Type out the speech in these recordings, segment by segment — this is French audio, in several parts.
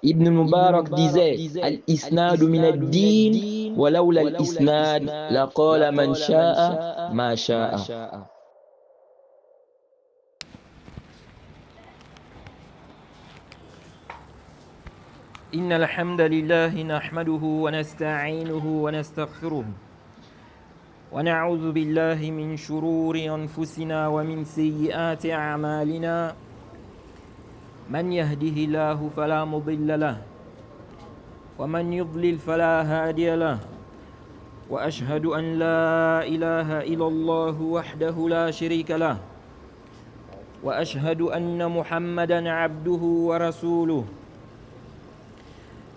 Ibn Mubarak disait Al-Isnadu min ad-din, walawla al-Isnad, laqala man sha'a ma sha'a. إن الحمد لله نحمده ونستعينه ونستغفره ونعوذ بالله من شرور أنفسنا ومن سيئات أعمالنا من يهده الله فلا مضل له ومن يضلل فلا هادي له وأشهد أن لا إله إلا الله وحده لا شريك له وأشهد أن محمدا عبده ورسوله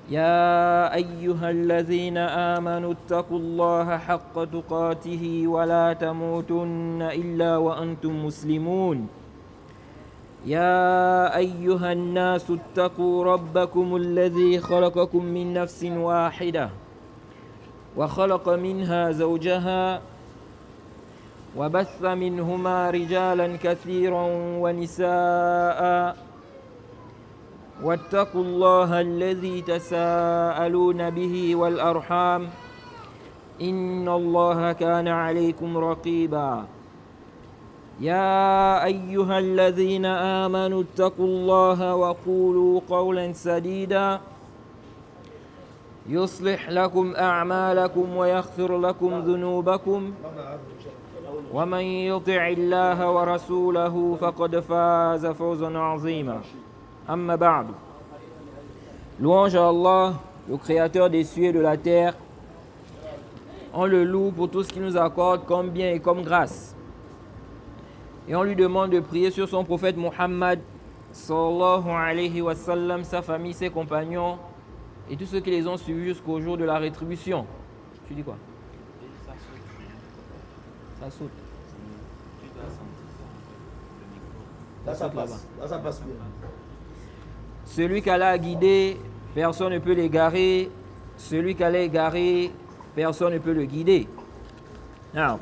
يا أيها الذين آمنوا اتقوا الله حق تقاته ولا تموتن إلا وأنتم مسلمون يا أيها الناس اتقوا ربكم الذي خلقكم من نفس واحدة وخلق منها زوجها وبث منهما رجالا كثيرا ونساء واتقوا الله الذي تساءلون به والأرحام إن الله كان عليكم رقيبا يا أيها الذين آمنوا اتقوا الله وقولوا قولا سديدا يصلح لكم أعمالكم ويغفر لكم ذنوبكم ومن يطع الله ورسوله فقد فاز فوزا عظيما أما بعد. Louange à Allah, le créateur des cieux et de la terre. On le loue pour tout ce qu'il nous accorde comme bien et comme grâce. Et on lui demande de prier sur son prophète Muhammad sallallahu alayhi wa sallam, sa famille, ses compagnons et tous ceux qui les ont suivis jusqu'au jour de la rétribution. Tu dis quoi? Ça saute. Là, ça passe. Là, ça passe bien. Celui qu'Allah a guidé, personne ne peut l'égarer. Celui qu'Allah a égaré, personne ne peut le guider. Alors,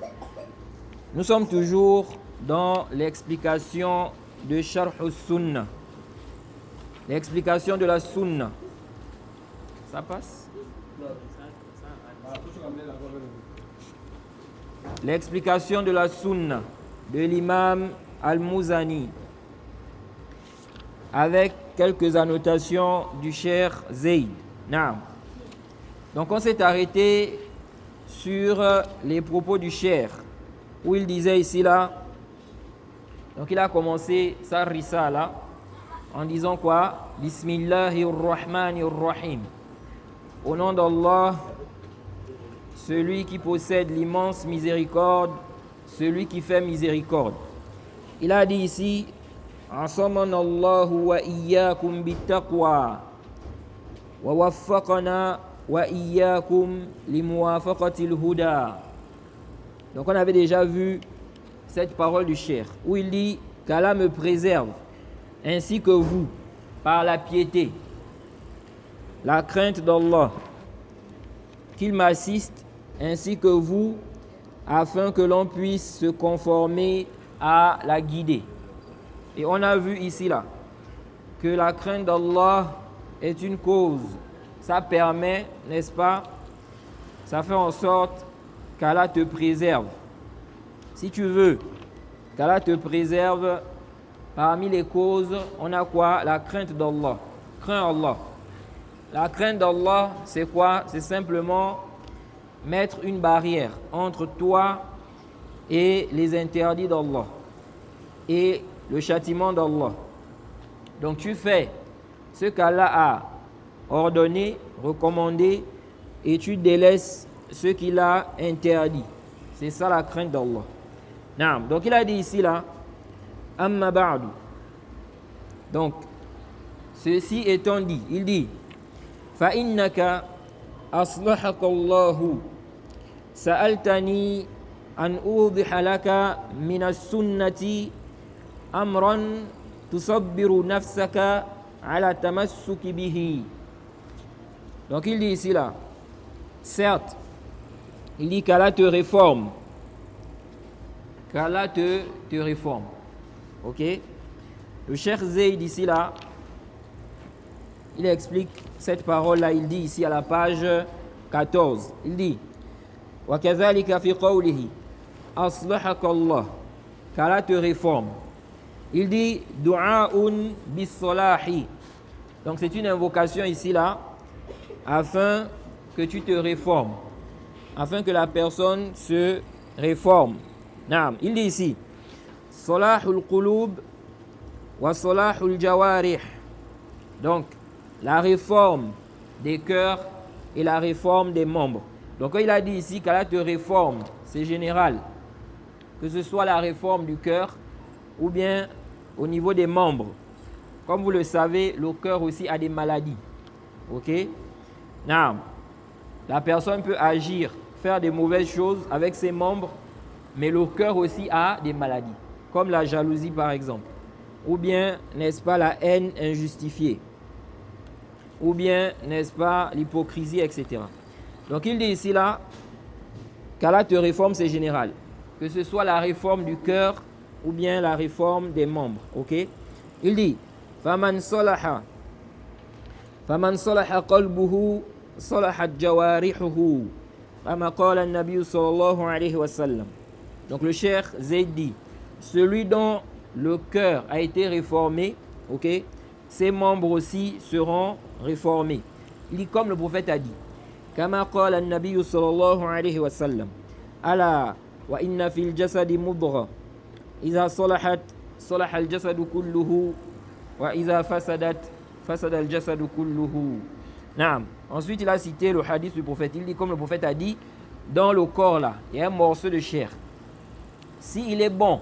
nous sommes toujours dans l'explication de Sharh al-Sunnah. L'explication de la Sunnah. Ça passe? L'explication de la Sunnah de l'imam Al-Muzani, avec quelques annotations du Cheikh Zayd. Donc on s'est arrêté sur les propos du Cheikh, où il disait ici là, donc il a commencé sa risala en disant quoi? Bismillahirrahmanirrahim. Au nom d'Allah, celui qui possède l'immense miséricorde, celui qui fait miséricorde. Il a dit ici, عصمنا الله وإياكم بالتقوى ووفقنا وإياكم لموافقة الهدى. Donc on avait déjà vu cette parole du Cheikh où il dit qu'Allah me préserve ainsi que vous par la piété, la crainte d'Allah, qu'il m'assiste ainsi que vous afin que l'on puisse se conformer à la guidée. Et on a vu ici là que la crainte d'Allah est une cause. Ça permet, n'est-ce pas, ça fait en sorte qu'Allah te préserve. Si tu veux qu'Allah te préserve, parmi les causes, on a quoi? La crainte d'Allah. Crains Allah. La crainte d'Allah, c'est quoi? C'est simplement mettre une barrière entre toi et les interdits d'Allah et le châtiment d'Allah. Donc tu fais ce qu'Allah a ordonné, recommandé, et tu délaisses ce qu'il a interdit. C'est ça la crainte d'Allah. Donc il a dit ici là, Amma ba'du. Donc, ceci étant dit, il dit, Fa innaka aslahaka Allahu sa'altani an udiha laka min as-sunnati amran tusabbiru nafsaka ala tamassuki bihi. Donc il dit ici là, certes, il dit qu'Allah te réforme. Qu'Allah te réforme. Ok? Le Cheikh Zayd ici là, il explique cette parole-là, il dit ici à la page 14, il dit وَكَذَلِكَ فِي قَوْلِهِ أَصْلَحَكَ اللَّهُ qu'Allah te réforme. Il dit du'aun bis-salahi. Donc c'est une invocation ici là afin que tu te réformes, afin que la personne se réforme. Naam, il dit ici salahul qulub wa salahul jawarih. Donc la réforme des cœurs et la réforme des membres. Donc quand il a dit ici qu'Allah te réforme, c'est général. Que ce soit la réforme du cœur ou bien au niveau des membres. Comme vous le savez, le cœur aussi a des maladies. Ok? Non. La personne peut agir, faire des mauvaises choses avec ses membres, mais le cœur aussi a des maladies. Comme la jalousie par exemple. Ou bien, n'est-ce pas, la haine injustifiée. Ou bien, n'est-ce pas, l'hypocrisie, etc. Donc il dit ici là, qu'Allah te réforme, c'est général. Que ce soit la réforme du cœur ou bien la réforme des membres. Ok? Il dit فَمَنْ صَلَحَ قَلْبُهُ صَلَحَتْ جَوَارِحُهُ كما قال النبي صلى الله عليه وسلم. Donc le cheikh Zayd dit celui dont le cœur a été réformé, ok, ses membres aussi seront réformés. Il dit comme le prophète a dit كما قال النبي صلى الله عليه وسلم ألا وإن في الجسد مضغة إذا صلحت صلح الجسد كله وإذا فسدت فسد الجسد كله. Naam. Ensuite, il a cité le hadith du prophète. Il dit, comme le prophète a dit, dans le corps là, il y a un morceau de chair. S'il est bon,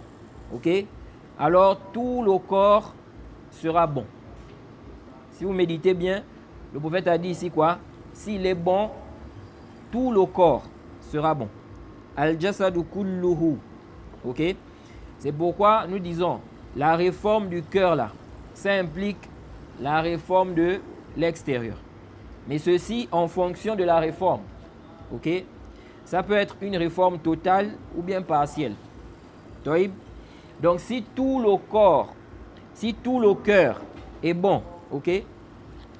ok, alors tout le corps sera bon. Si vous méditez bien, le prophète a dit ici quoi? S'il est bon, tout le corps sera bon. Al-jasadu kulluhu. Ok? C'est pourquoi nous disons la réforme du cœur là, ça implique la réforme de l'extérieur. Mais ceci en fonction de la réforme. Ok? Ça peut être une réforme totale ou bien partielle. Donc si tout le corps, si tout le cœur est bon, ok?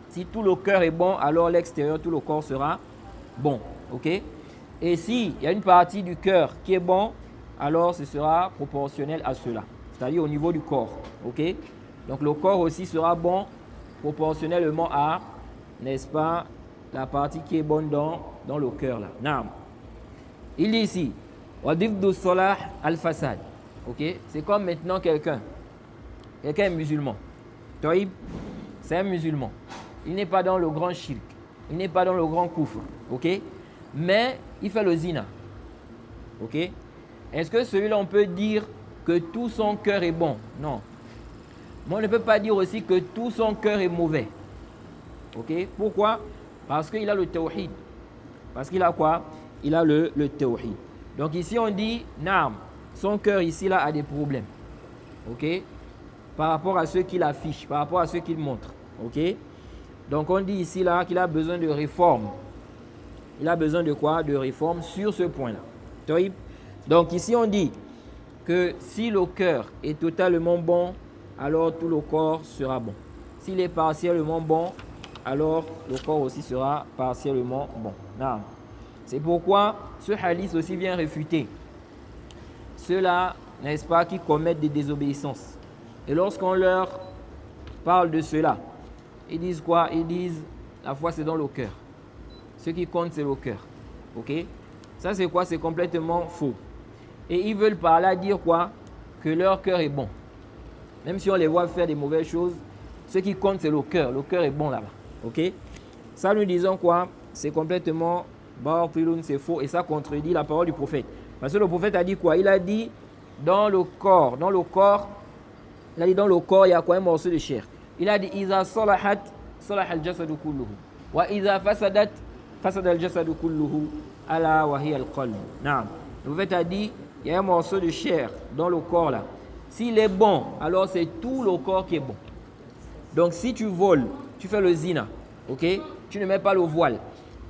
Si tout le cœur est bon, alors l'extérieur, tout le corps sera bon. Ok? Et s'il y a une partie du cœur qui est bon, alors ce sera proportionnel à cela. C'est-à-dire au niveau du corps. Ok? Donc le corps aussi sera bon proportionnellement à, n'est-ce pas, la partie qui est bonne dans le cœur là. Naam. Il dit ici, wadifdu salah al-fasad. Ok? C'est comme maintenant quelqu'un est musulman. Taïb, c'est un musulman. Il n'est pas dans le grand shirk. Il n'est pas dans le grand kufr. Ok? Mais il fait le zina. Ok? Est-ce que celui-là, on peut dire que tout son cœur est bon? Non. Mais on ne peut pas dire aussi que tout son cœur est mauvais. Ok? Pourquoi? Parce qu'il a le tawhid. Parce qu'il a quoi? Il a le tawhid. Donc ici, on dit, naam, son cœur ici là a des problèmes. Ok? Par rapport à ceux qu'il affiche, par rapport à ceux qu'il montre. Ok? Donc on dit ici là qu'il a besoin de réforme. Il a besoin de quoi? De réforme sur ce point-là. Donc ici on dit que si le cœur est totalement bon, alors tout le corps sera bon. S'il est partiellement bon, alors le corps aussi sera partiellement bon. Non. C'est pourquoi ce hadith aussi vient réfuter ceux-là, n'est-ce pas, qui commettent des désobéissances. Et lorsqu'on leur parle de cela, ils disent quoi? Ils disent la foi c'est dans le cœur. Ce qui compte c'est le cœur. Ok? Ça c'est quoi? C'est complètement faux. Et ils veulent par là dire quoi? Que leur cœur est bon. Même si on les voit faire des mauvaises choses, ce qui compte c'est le cœur. Le cœur est bon là-bas. Ok? Ça nous disons quoi? C'est complètement batilun, c'est faux. Et ça contredit la parole du prophète. Parce que le prophète a dit quoi? Il a dit dans le corps. Dans le corps, il a dit dans le corps il y a quoi? Un morceau de chair. Il a dit Iza salahat salaha al-jasadu kulluhu. Wa iza fasadat fasada al-jasadu kulluhu ala wa hiya al-qalb. Naam. Le prophète a dit il y a un morceau de chair dans le corps là. S'il est bon, alors c'est tout le corps qui est bon. Donc si tu voles, tu fais le zina, ok? Tu ne mets pas le voile.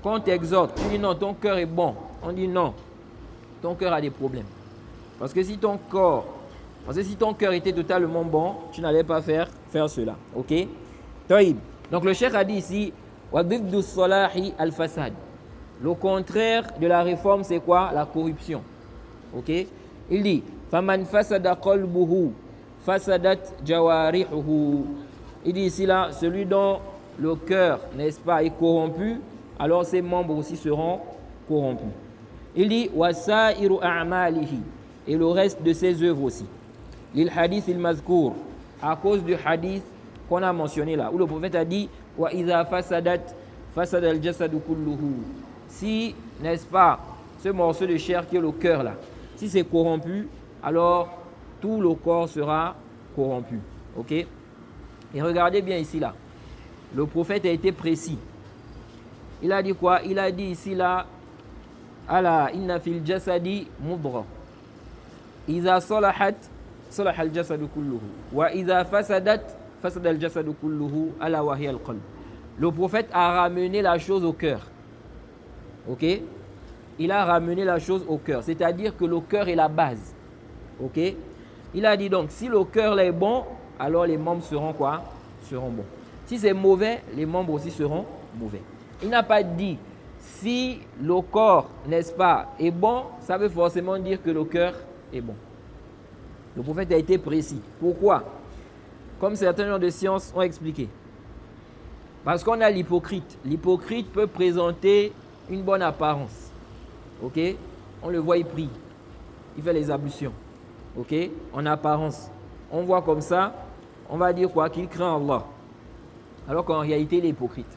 Quand on t'exhorte, tu dis non, ton cœur est bon. On dit non, ton cœur a des problèmes. Parce que si ton cœur était totalement bon, tu n'allais pas faire cela, ok? Taïb. Donc le cheikh a dit ici, wa diddu salahi al-fasad. Le contraire de la réforme, c'est quoi? La corruption. Ok? Il dit, faman fasada qalbuhu, fasadat jawarihuhu. Il dit ici là, celui dont le cœur, n'est-ce pas, est corrompu, alors ses membres aussi seront corrompus. Il dit, wa sa'iru a'malihi, et le reste de ses œuvres aussi. Lil hadith il mazkour, à cause du hadith qu'on a mentionné là, où le prophète a dit, wa idha fasadat, fasad al-jasadu kulluhu. Si, n'est-ce pas, ce morceau de chair qui est le cœur là, si c'est corrompu, alors tout le corps sera corrompu. Ok? Et regardez bien ici là. Le prophète a été précis. Il a dit quoi? Il a dit ici là, ala inna fil jasadi mudra. Iza salahat, salaha al jasadu kulluhu. Wa iza fasadat, fasada al jasadu kulluhu, ala wa hiya al qalb. Le prophète a ramené la chose au cœur. Ok? Il a ramené la chose au cœur. C'est-à-dire que le cœur est la base. Ok? Il a dit donc, si le cœur là est bon, alors les membres seront quoi? Seront bons. Si c'est mauvais, les membres aussi seront mauvais. Il n'a pas dit, si le corps, n'est-ce pas, est bon, ça veut forcément dire que le cœur est bon. Le prophète a été précis. Pourquoi? Comme certains gens de science ont expliqué. Parce qu'on a l'hypocrite. L'hypocrite peut présenter une bonne apparence. Ok? On le voit, il prie. Il fait les ablutions. Ok? En apparence. On voit comme ça, on va dire quoi? Qu'il craint Allah. Alors qu'en réalité, il est hypocrite.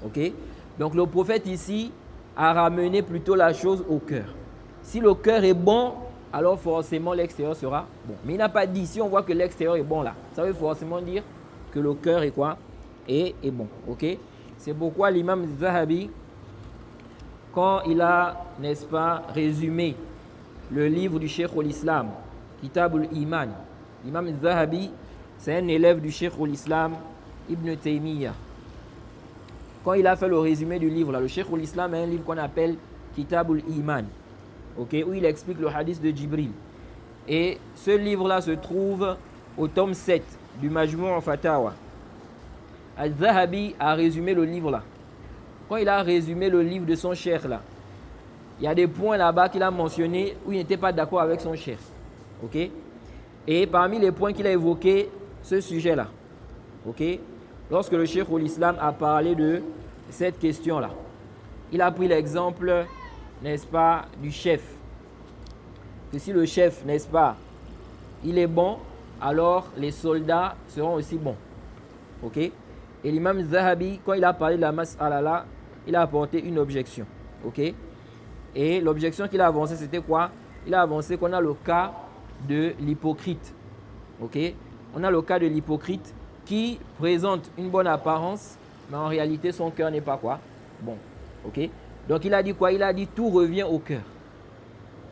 Ok? Donc le prophète ici a ramené plutôt la chose au cœur. Si le cœur est bon, alors forcément l'extérieur sera bon. Mais il n'a pas dit, si on voit que l'extérieur est bon là, ça veut forcément dire que le cœur est quoi? Est bon. Ok? C'est pourquoi l'imam Zahabi, quand il a, n'est-ce pas, résumé le livre du Cheikh al-Islam, Kitab al-Iman, l'imam Zahabi, c'est un élève du Cheikh al-Islam, Ibn Taymiyyah. Quand il a fait le résumé du livre, là, le Cheikh al-Islam a un livre qu'on appelle Kitab al-Iman, okay, où il explique le hadith de Jibril. Et ce livre-là se trouve au tome 7 du Majmou' al-Fatawa. Al-Zahabi a résumé le livre là. Quand il a résumé le livre de son cheikh là, il y a des points là-bas qu'il a mentionnés où il n'était pas d'accord avec son cheikh. Ok? Et parmi les points qu'il a évoqués, ce sujet-là. Ok? Lorsque le cheikh al-Islam a parlé de cette question-là, il a pris l'exemple, n'est-ce pas, du chef. Que si le chef, n'est-ce pas, il est bon, alors les soldats seront aussi bons. Ok? Et l'imam Zahabi, quand il a parlé de la mas'ala là, il a apporté une objection. Ok? Et l'objection qu'il a avancée, c'était quoi? Il a avancé qu'on a le cas de l'hypocrite. Ok? On a le cas de l'hypocrite qui présente une bonne apparence, mais en réalité, son cœur n'est pas quoi? Bon. Ok? Donc il a dit quoi? Il a dit tout revient au cœur.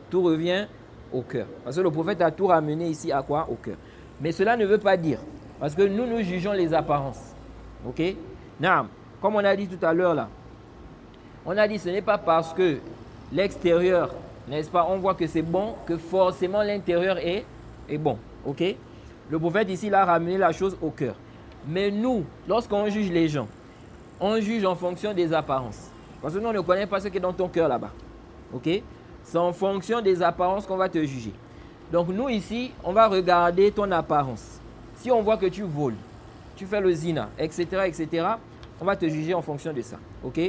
Tout revient au cœur. Parce que le prophète a tout ramené ici à quoi? Au cœur. Mais cela ne veut pas dire, parce que nous jugeons les apparences. Ok? Naam. Comme on a dit tout à l'heure là, on a dit ce n'est pas parce que l'extérieur, n'est-ce pas, on voit que c'est bon, que forcément l'intérieur est bon. Ok? Le prophète ici, il a ramené la chose au cœur. Mais nous, lorsqu'on juge les gens, on juge en fonction des apparences. Parce que nous, on ne connaît pas ce qui est dans ton cœur là-bas. Ok? C'est en fonction des apparences qu'on va te juger. Donc nous ici, on va regarder ton apparence. Si on voit que tu voles, tu fais le zina, etc., etc., on va te juger en fonction de ça. Ok?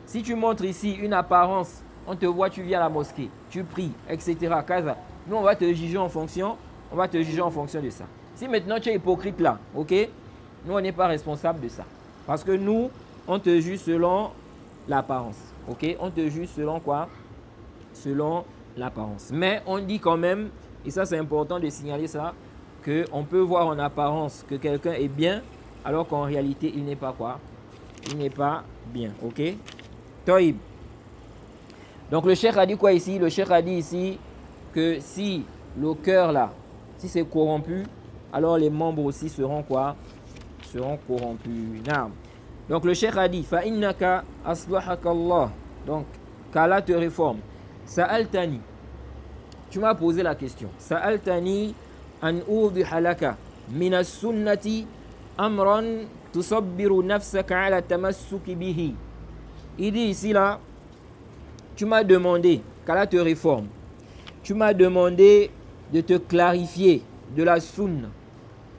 Si tu montres ici une apparence, on te voit, tu viens à la mosquée, tu pries, etc., nous, on va te juger en fonction, de ça. Si maintenant tu es hypocrite là, ok? Nous, on n'est pas responsable de ça. Parce que nous, on te juge selon l'apparence. Ok? On te juge selon quoi? Selon l'apparence. Mais on dit quand même, et ça c'est important de signaler ça, qu'on peut voir en apparence que quelqu'un est bien, alors qu'en réalité, il n'est pas quoi? Il n'est pas bien. Ok? Toïb. Donc le cheikh a dit quoi ici? Le cheikh a dit ici que si le cœur là, si c'est corrompu, alors les membres aussi seront quoi? Seront corrompus. Naam. Donc le cheikh a dit fa innaka aslahaka Allah. Donc qu'Allah te réforme. Sa'altani. Tu m'as posé la question. Sa'altani an udiha laka min as-sunnati amran tusabbiru nafsaka ala tamassuki bihi. Il dit ici là, tu m'as demandé qu'Allah te réforme. Tu m'as demandé de te clarifier de la sunna,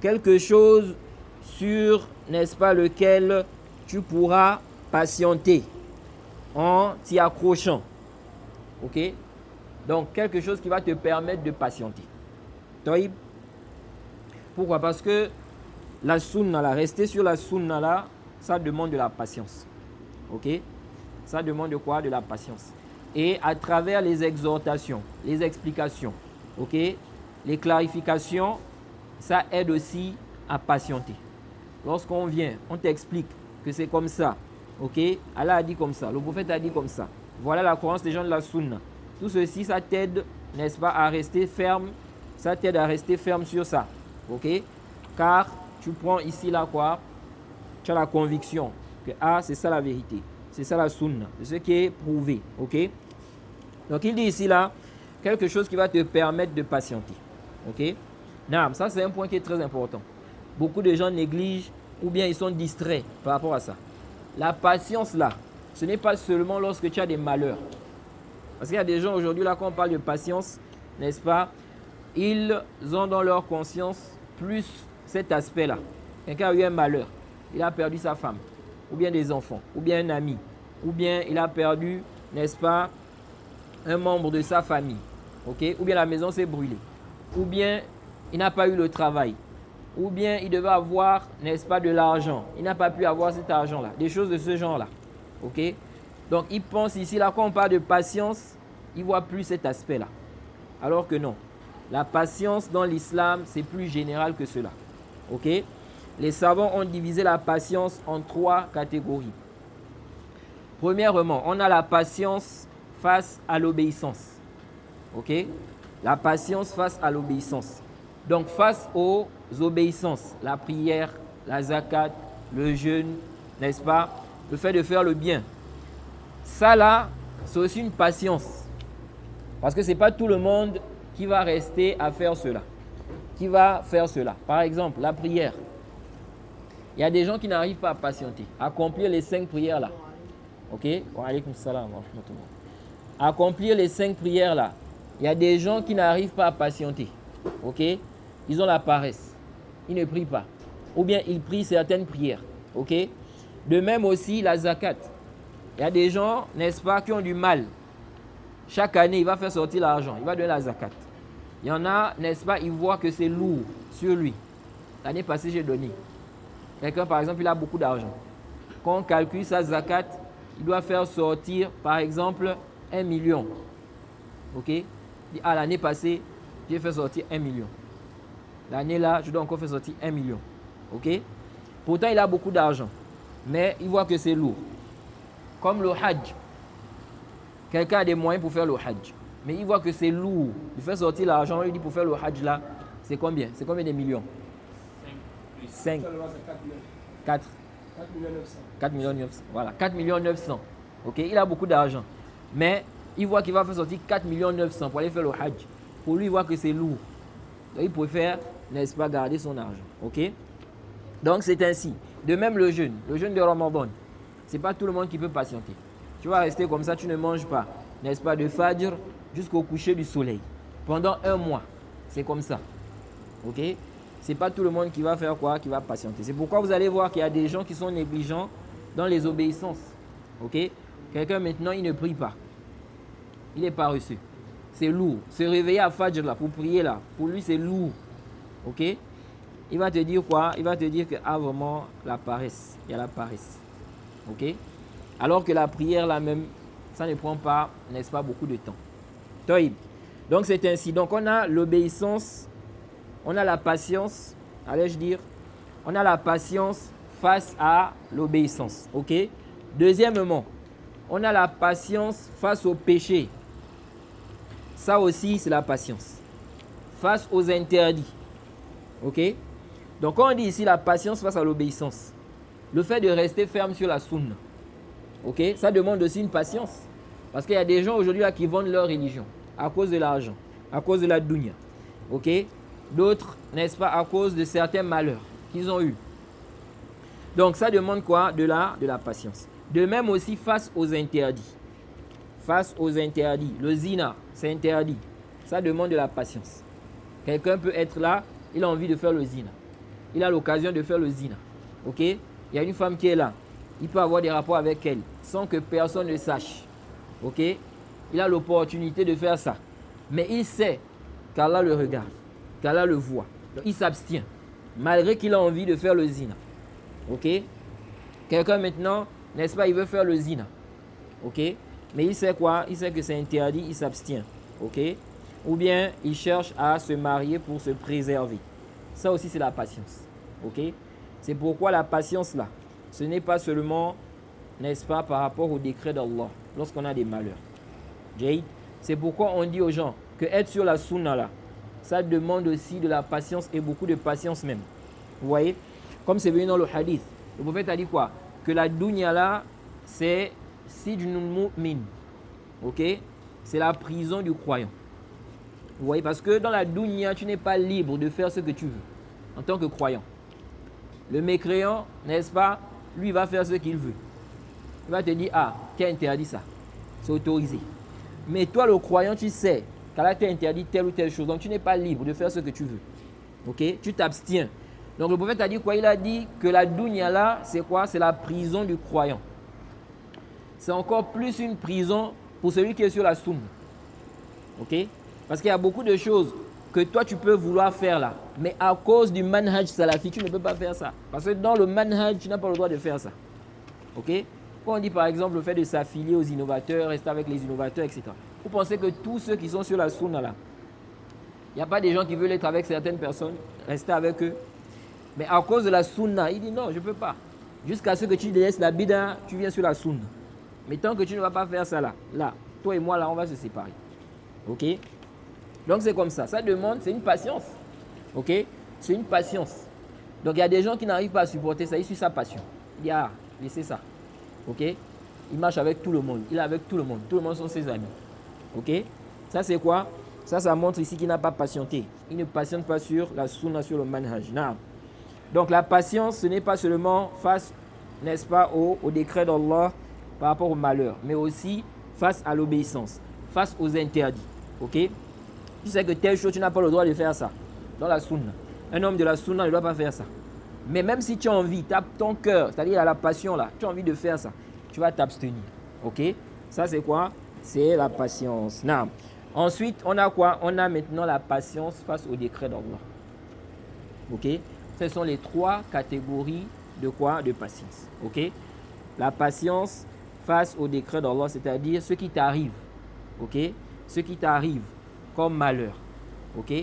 quelque chose sur, n'est-ce pas, lequel tu pourras patienter en t'y accrochant. Ok? Donc, quelque chose qui va te permettre de patienter. Taïb. Pourquoi? Parce que la sunna là, rester sur la sunna là, ça demande de la patience. Ok? Ça demande de quoi? De la patience. Et à travers les exhortations, les explications, ok, les clarifications, ça aide aussi à patienter. Lorsqu'on vient, on t'explique que c'est comme ça, ok, Allah a dit comme ça, le prophète a dit comme ça. Voilà la croyance des gens de la sunna. Tout ceci, ça t'aide, n'est-ce pas, à rester ferme. Ça t'aide à rester ferme sur ça, ok. Car tu prends ici là quoi? Tu as la conviction que c'est ça la vérité. C'est ça la sunna, c'est ce qui est prouvé, ok. Donc il dit ici là, quelque chose qui va te permettre de patienter, ok. Non, ça c'est un point qui est très important. Beaucoup de gens négligent ou bien ils sont distraits par rapport à ça. La patience là, ce n'est pas seulement lorsque tu as des malheurs. Parce qu'il y a des gens aujourd'hui là, quand on parle de patience, n'est-ce pas, ils ont dans leur conscience plus cet aspect là. Quelqu'un a eu un malheur, il a perdu sa femme, ou bien des enfants, ou bien un ami, ou bien il a perdu, n'est-ce pas, un membre de sa famille, ok, ou bien la maison s'est brûlée, ou bien il n'a pas eu le travail, ou bien il devait avoir, n'est-ce pas, de l'argent, il n'a pas pu avoir cet argent-là, des choses de ce genre-là, ok. Donc il pense ici, là, quand on parle de patience, il ne voit plus cet aspect-là, alors que non, la patience dans l'islam, c'est plus général que cela, ok. Les savants ont divisé la patience en 3 catégories. Premièrement, on a la patience face à l'obéissance. Ok? La patience face à l'obéissance. Donc, face aux obéissances, la prière, la zakat, le jeûne, n'est-ce pas? Le fait de faire le bien. Ça là, c'est aussi une patience. Parce que ce n'est pas tout le monde qui va rester à faire cela. Qui va faire cela. Par exemple, la prière. Il y a des gens qui n'arrivent pas à patienter, à accomplir les 5 prières là. Ok? Wa alaykoum salam wa rahmatullah. Accomplir les 5 prières là. Il y a des gens qui n'arrivent pas à patienter. Ok? Ils ont la paresse. Ils ne prient pas. Ou bien ils prient certaines prières. Ok? De même aussi la zakat. Il y a des gens, n'est-ce pas, qui ont du mal. Chaque année, il va faire sortir l'argent. Il va donner la zakat. Il y en a, n'est-ce pas, il voit que c'est lourd sur lui. L'année passée, j'ai donné. Quelqu'un, par exemple, il a beaucoup d'argent. Quand on calcule sa zakat, il doit faire sortir, par exemple, 1 million. Ok? Il dit, l'année passée, j'ai fait sortir 1 million. L'année là, je dois encore faire sortir 1 million. Ok? Pourtant, il a beaucoup d'argent. Mais il voit que c'est lourd. Comme le hajj. Quelqu'un a des moyens pour faire le hajj. Mais il voit que c'est lourd. Il fait sortir l'argent, il dit pour faire le hajj là, c'est combien? C'est combien de millions? 5. 4. 4 millions 900. Voilà, 4 millions 900. Ok, il a beaucoup d'argent. Mais il voit qu'il va faire sortir 4 millions 900 pour aller faire le hajj. Pour lui, il voit que c'est lourd. Donc il préfère, n'est-ce pas, garder son argent. Ok? Donc c'est ainsi. De même le jeûne de Ramadan. Ce n'est pas tout le monde qui peut patienter. Tu vas rester comme ça, tu ne manges pas, n'est-ce pas, de Fajr jusqu'au coucher du soleil. Pendant 1 mois. C'est comme ça. Ok? Ce n'est pas tout le monde qui va faire quoi? Qui va patienter. C'est pourquoi vous allez voir qu'il y a des gens qui sont négligents dans les obéissances. Ok? Quelqu'un maintenant, il ne prie pas. Il est paresseux. C'est lourd. Se réveiller à Fajr là, pour prier là, pour lui c'est lourd. Ok? Il va te dire quoi? Il va te dire que vraiment la paresse. Il y a la paresse. Ok? Alors que la prière là même, ça ne prend pas, n'est-ce pas, beaucoup de temps. Toïb. Donc c'est ainsi. Donc on a l'obéissance, on a la patience, allais-je dire, on a la patience face à l'obéissance. Ok? Deuxièmement, on a la patience face au péché. Ça aussi, c'est la patience. Face aux interdits. Ok? Donc, quand on dit ici la patience face à l'obéissance, le fait de rester ferme sur la sunna, ok? Ça demande aussi une patience. Parce qu'il y a des gens aujourd'hui qui vendent leur religion à cause de l'argent, à cause de la dunya. Ok? D'autres, n'est-ce pas, à cause de certains malheurs qu'ils ont eus. Donc ça demande quoi? De la patience. De même aussi face aux interdits. Face aux interdits. Le zina, c'est interdit. Ça demande de la patience. Quelqu'un peut être là, il a envie de faire le zina. Il a l'occasion de faire le zina. Ok? Il y a une femme qui est là. Il peut avoir des rapports avec elle sans que personne ne sache. Ok? Il a l'opportunité de faire ça. Mais il sait qu'Allah le regarde, qu'Allah le voit. Donc il s'abstient. Malgré qu'il a envie de faire le zina. Ok? Quelqu'un maintenant, n'est-ce pas, il veut faire le zina. Ok? Mais il sait quoi? Il sait que c'est interdit, il s'abstient. Ok? Ou bien il cherche à se marier pour se préserver. Ça aussi, c'est la patience. Ok? C'est pourquoi la patience là, ce n'est pas seulement, n'est-ce pas, par rapport au décret d'Allah, lorsqu'on a des malheurs. Jade, c'est pourquoi on dit aux gens que être sur la sunna là, ça demande aussi de la patience et beaucoup de patience même. Vous voyez? Comme c'est venu dans le hadith, le prophète a dit quoi? Que la dunya là, c'est sijnul mu'min. Ok? C'est la prison du croyant. Vous voyez? Parce que dans la dunya, tu n'es pas libre de faire ce que tu veux en tant que croyant. Le mécréant, n'est-ce pas? Lui, il va faire ce qu'il veut. Il va te dire, ah, qui a interdit ça? C'est autorisé. Mais toi, le croyant, tu sais qu'Allah t'a interdit telle ou telle chose. Donc, tu n'es pas libre de faire ce que tu veux. Ok? Tu t'abstiens. Donc, le prophète a dit quoi? Il a dit que la dunya là, c'est quoi? C'est la prison du croyant. C'est encore plus une prison pour celui qui est sur la sunna. Ok? Parce qu'il y a beaucoup de choses que toi, tu peux vouloir faire là. Mais à cause du manhaj salafi, tu ne peux pas faire ça. Parce que dans le manhaj, tu n'as pas le droit de faire ça. Ok? Quand on dit par exemple le fait de s'affilier aux innovateurs, rester avec les innovateurs, etc. Vous pensez que tous ceux qui sont sur la sunna là, il n'y a pas des gens qui veulent être avec certaines personnes, rester avec eux. Mais à cause de la sunna, il dit non, je ne peux pas. Jusqu'à ce que tu laisses la bida, tu viens sur la sunna. Mais tant que tu ne vas pas faire ça là, toi et moi là, on va se séparer. Ok? Donc c'est comme ça. Ça demande, c'est une patience. Ok? C'est une patience. Donc il y a des gens qui n'arrivent pas à supporter ça, ils suivent sa passion. Il dit ah, laissez ça. Ok? Il marche avec tout le monde. Il est avec tout le monde. Tout le monde sont ses amis. Ok? Ça c'est quoi? Ça montre ici qu'il n'a pas patienté. Il ne patiente pas sur la sunna, sur le manhaj. Non. Donc la patience, ce n'est pas seulement face, n'est-ce pas, au décret d'Allah par rapport au malheur, mais aussi face à l'obéissance, face aux interdits. Ok? Tu sais que telle chose, tu n'as pas le droit de faire ça. Dans la sunna. Un homme de la sunna ne doit pas faire ça. Mais même si tu as envie, ton cœur, c'est-à-dire la passion là, tu as envie de faire ça, tu vas t'abstenir. Ok? Ça c'est quoi? C'est la patience. Non. Ensuite, on a quoi? On a maintenant la patience face au décret d'Allah. Ok? Ce sont les trois catégories de quoi? De patience. Ok? La patience face au décret d'Allah, c'est-à-dire ce qui t'arrive. Ok? Ce qui t'arrive comme malheur. Ok?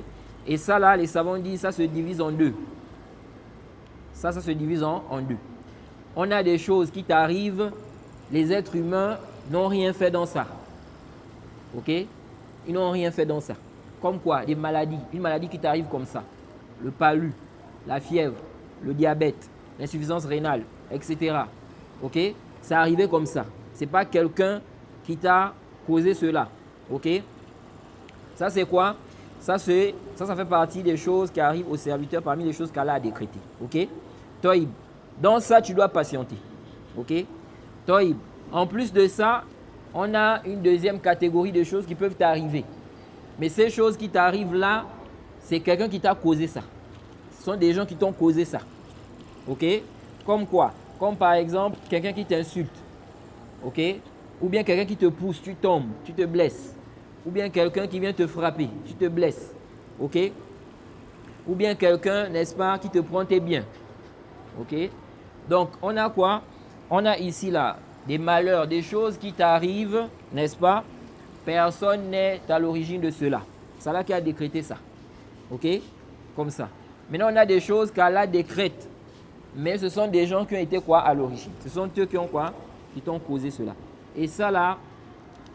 Et ça là, les savants disent, ça se divise en deux. Ça se divise en deux. On a des choses qui t'arrivent, les êtres humains n'ont rien fait dans ça. Ok? Ils n'ont rien fait dans ça. Comme quoi? Des maladies. Une maladie qui t'arrive comme ça. Le palu, la fièvre, le diabète, l'insuffisance rénale, etc. Ok? C'est arrivé comme ça. Ce n'est pas quelqu'un qui t'a causé cela. Ok? Ça c'est quoi? Ça fait partie des choses qui arrivent aux serviteurs parmi les choses qu'Allah a décrétées. Ok? Toïb. Dans ça, tu dois patienter. Ok? Toïb. En plus de ça, on a une deuxième catégorie de choses qui peuvent t'arriver. Mais ces choses qui t'arrivent là, c'est quelqu'un qui t'a causé ça. Ce sont des gens qui t'ont causé ça. Ok? Comme quoi? Comme par exemple, quelqu'un qui t'insulte. Ok? Ou bien quelqu'un qui te pousse, tu tombes, tu te blesses. Ou bien quelqu'un qui vient te frapper, tu te blesses. Ok? Ou bien quelqu'un, n'est-ce pas, qui te prend tes biens. Ok? Donc, on a quoi? On a ici là des malheurs, des choses qui t'arrivent, n'est-ce pas? Personne n'est à l'origine de cela. C'est Allah qui a décrété ça. Ok? Comme ça. Maintenant, on a des choses qu'Allah décrète. Mais ce sont des gens qui ont été quoi à l'origine? Ce sont eux qui ont quoi? Qui t'ont causé cela. Et ça là,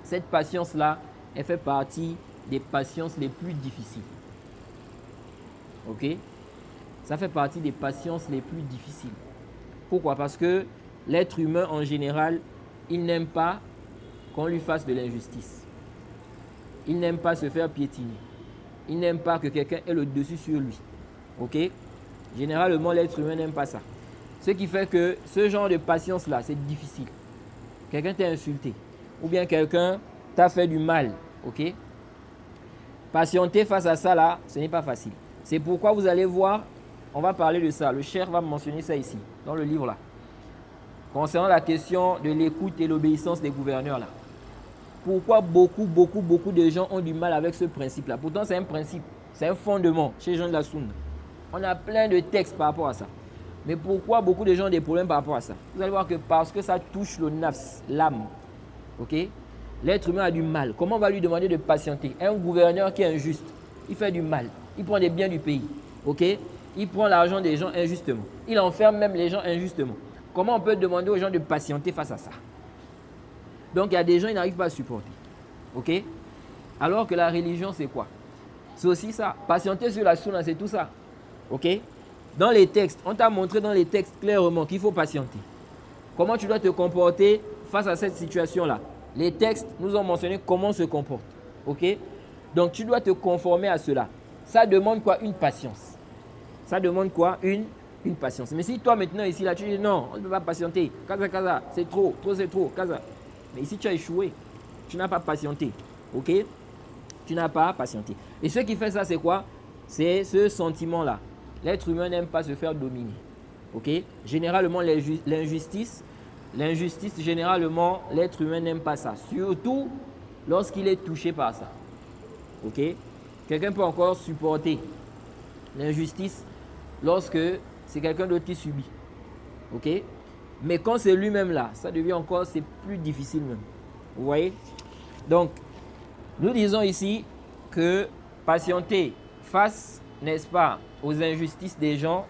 cette patience-là, elle fait partie des patiences les plus difficiles. Ok? Ça fait partie des patiences les plus difficiles. Pourquoi? Parce que l'être humain en général, il n'aime pas qu'on lui fasse de l'injustice. Il n'aime pas se faire piétiner. Il n'aime pas que quelqu'un ait le dessus sur lui. Ok? Généralement, l'être humain n'aime pas ça. Ce qui fait que ce genre de patience-là, c'est difficile. Quelqu'un t'a insulté. Ou bien quelqu'un t'a fait du mal. Ok? Patienter face à ça, là, ce n'est pas facile. C'est pourquoi vous allez voir, on va parler de ça. Le cheikh va mentionner ça ici, dans le livre là. Concernant la question de l'écoute et l'obéissance des gouverneurs là. Pourquoi beaucoup de gens ont du mal avec ce principe-là? Pourtant, c'est un principe, c'est un fondement chez les gens de la Sunna. On a plein de textes par rapport à ça. Mais pourquoi beaucoup de gens ont des problèmes par rapport à ça? Vous allez voir que parce que ça touche le nafs, l'âme. Ok? L'être humain a du mal. Comment on va lui demander de patienter? Un gouverneur qui est injuste, il fait du mal. Il prend des biens du pays. Ok? Il prend l'argent des gens injustement. Il enferme même les gens injustement. Comment on peut demander aux gens de patienter face à ça? Donc, il y a des gens qui n'arrivent pas à supporter. Ok? Alors que la religion, c'est quoi? C'est aussi ça. Patienter sur la sunna, c'est tout ça. Ok? Dans les textes, on t'a montré dans les textes clairement qu'il faut patienter. Comment tu dois te comporter face à cette situation-là? Les textes nous ont mentionné comment on se comporte. Ok? Donc, tu dois te conformer à cela. Ça demande quoi? Une patience. Ça demande quoi? Une patience. Mais si toi, maintenant, ici, là, tu dis non, on ne peut pas patienter. Kaza, c'est trop, c'est trop, kaza. Mais ici, tu as échoué. Tu n'as pas patienté. Ok? Tu n'as pas patienté. Et ce qui fait ça, c'est quoi? C'est ce sentiment-là. L'être humain n'aime pas se faire dominer. Ok? Généralement, l'injustice, généralement, l'être humain n'aime pas ça. Surtout lorsqu'il est touché par ça. Ok? Quelqu'un peut encore supporter l'injustice lorsque c'est quelqu'un d'autre qui subit. Ok? Mais quand c'est lui-même là, ça devient encore, c'est plus difficile même. Vous voyez? Donc, nous disons ici que patienter face, n'est-ce pas, aux injustices des gens,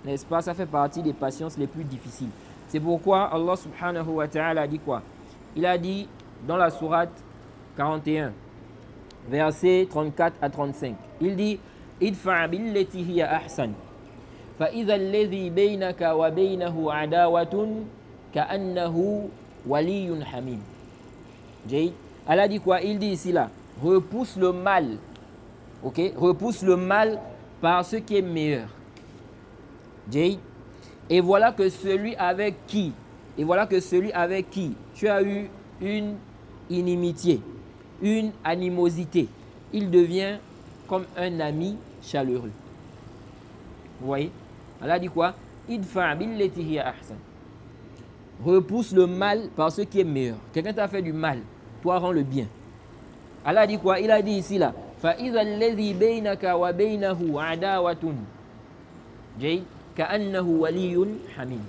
n'est-ce pas, ça fait partie des patiences les plus difficiles. C'est pourquoi Allah subhanahu wa ta'ala a dit quoi? Il a dit dans la sourate 41, versets 34 à 35. Il dit idfa billati hiya ahsan fa idha alladhi baynaka wa baynahu adawatun ka'annahu waliyyun hamim. Allah dit quoi? Il dit ici là, repousse le mal. OK? Repousse le mal par ce qui est meilleur. Et voilà que celui avec qui tu as eu une inimitié, une animosité, il devient comme un ami chaleureux. Vous voyez? Allah dit quoi? Idfa billati hiya ahsan. Repousse le mal par ce qui est meilleur. Quelqu'un t'a fait du mal, toi rends le bien. Allah dit quoi? Il a dit ici là, fa idha alladhi baynaka wa baynahu adawatun ka'annahu waliyyun hamim.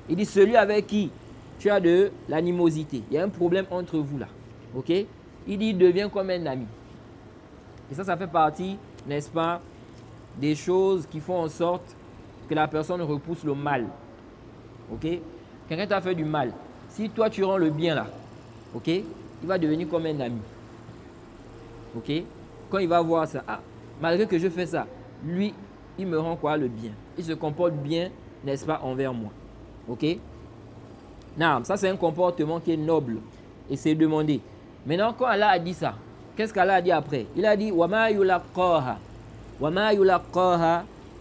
Il dit celui avec qui tu as de l'animosité, il y a un problème entre vous là. OK? Il dit il devient comme un ami. Et ça fait partie, n'est-ce pas, des choses qui font en sorte que la personne repousse le mal. Ok? Quelqu'un t'a fait du mal. Si toi tu rends le bien là, ok? Il va devenir comme un ami. Ok? Quand il va voir ça, ah, malgré que je fais ça, lui, il me rend quoi? Le bien. Il se comporte bien, n'est-ce pas, envers moi. Ok? Non, ça c'est un comportement qui est noble. Et c'est demandé. Maintenant, quand Allah a dit ça, qu'est-ce qu'Allah a dit après? Il a dit وَمَا يُلَقَّاهَا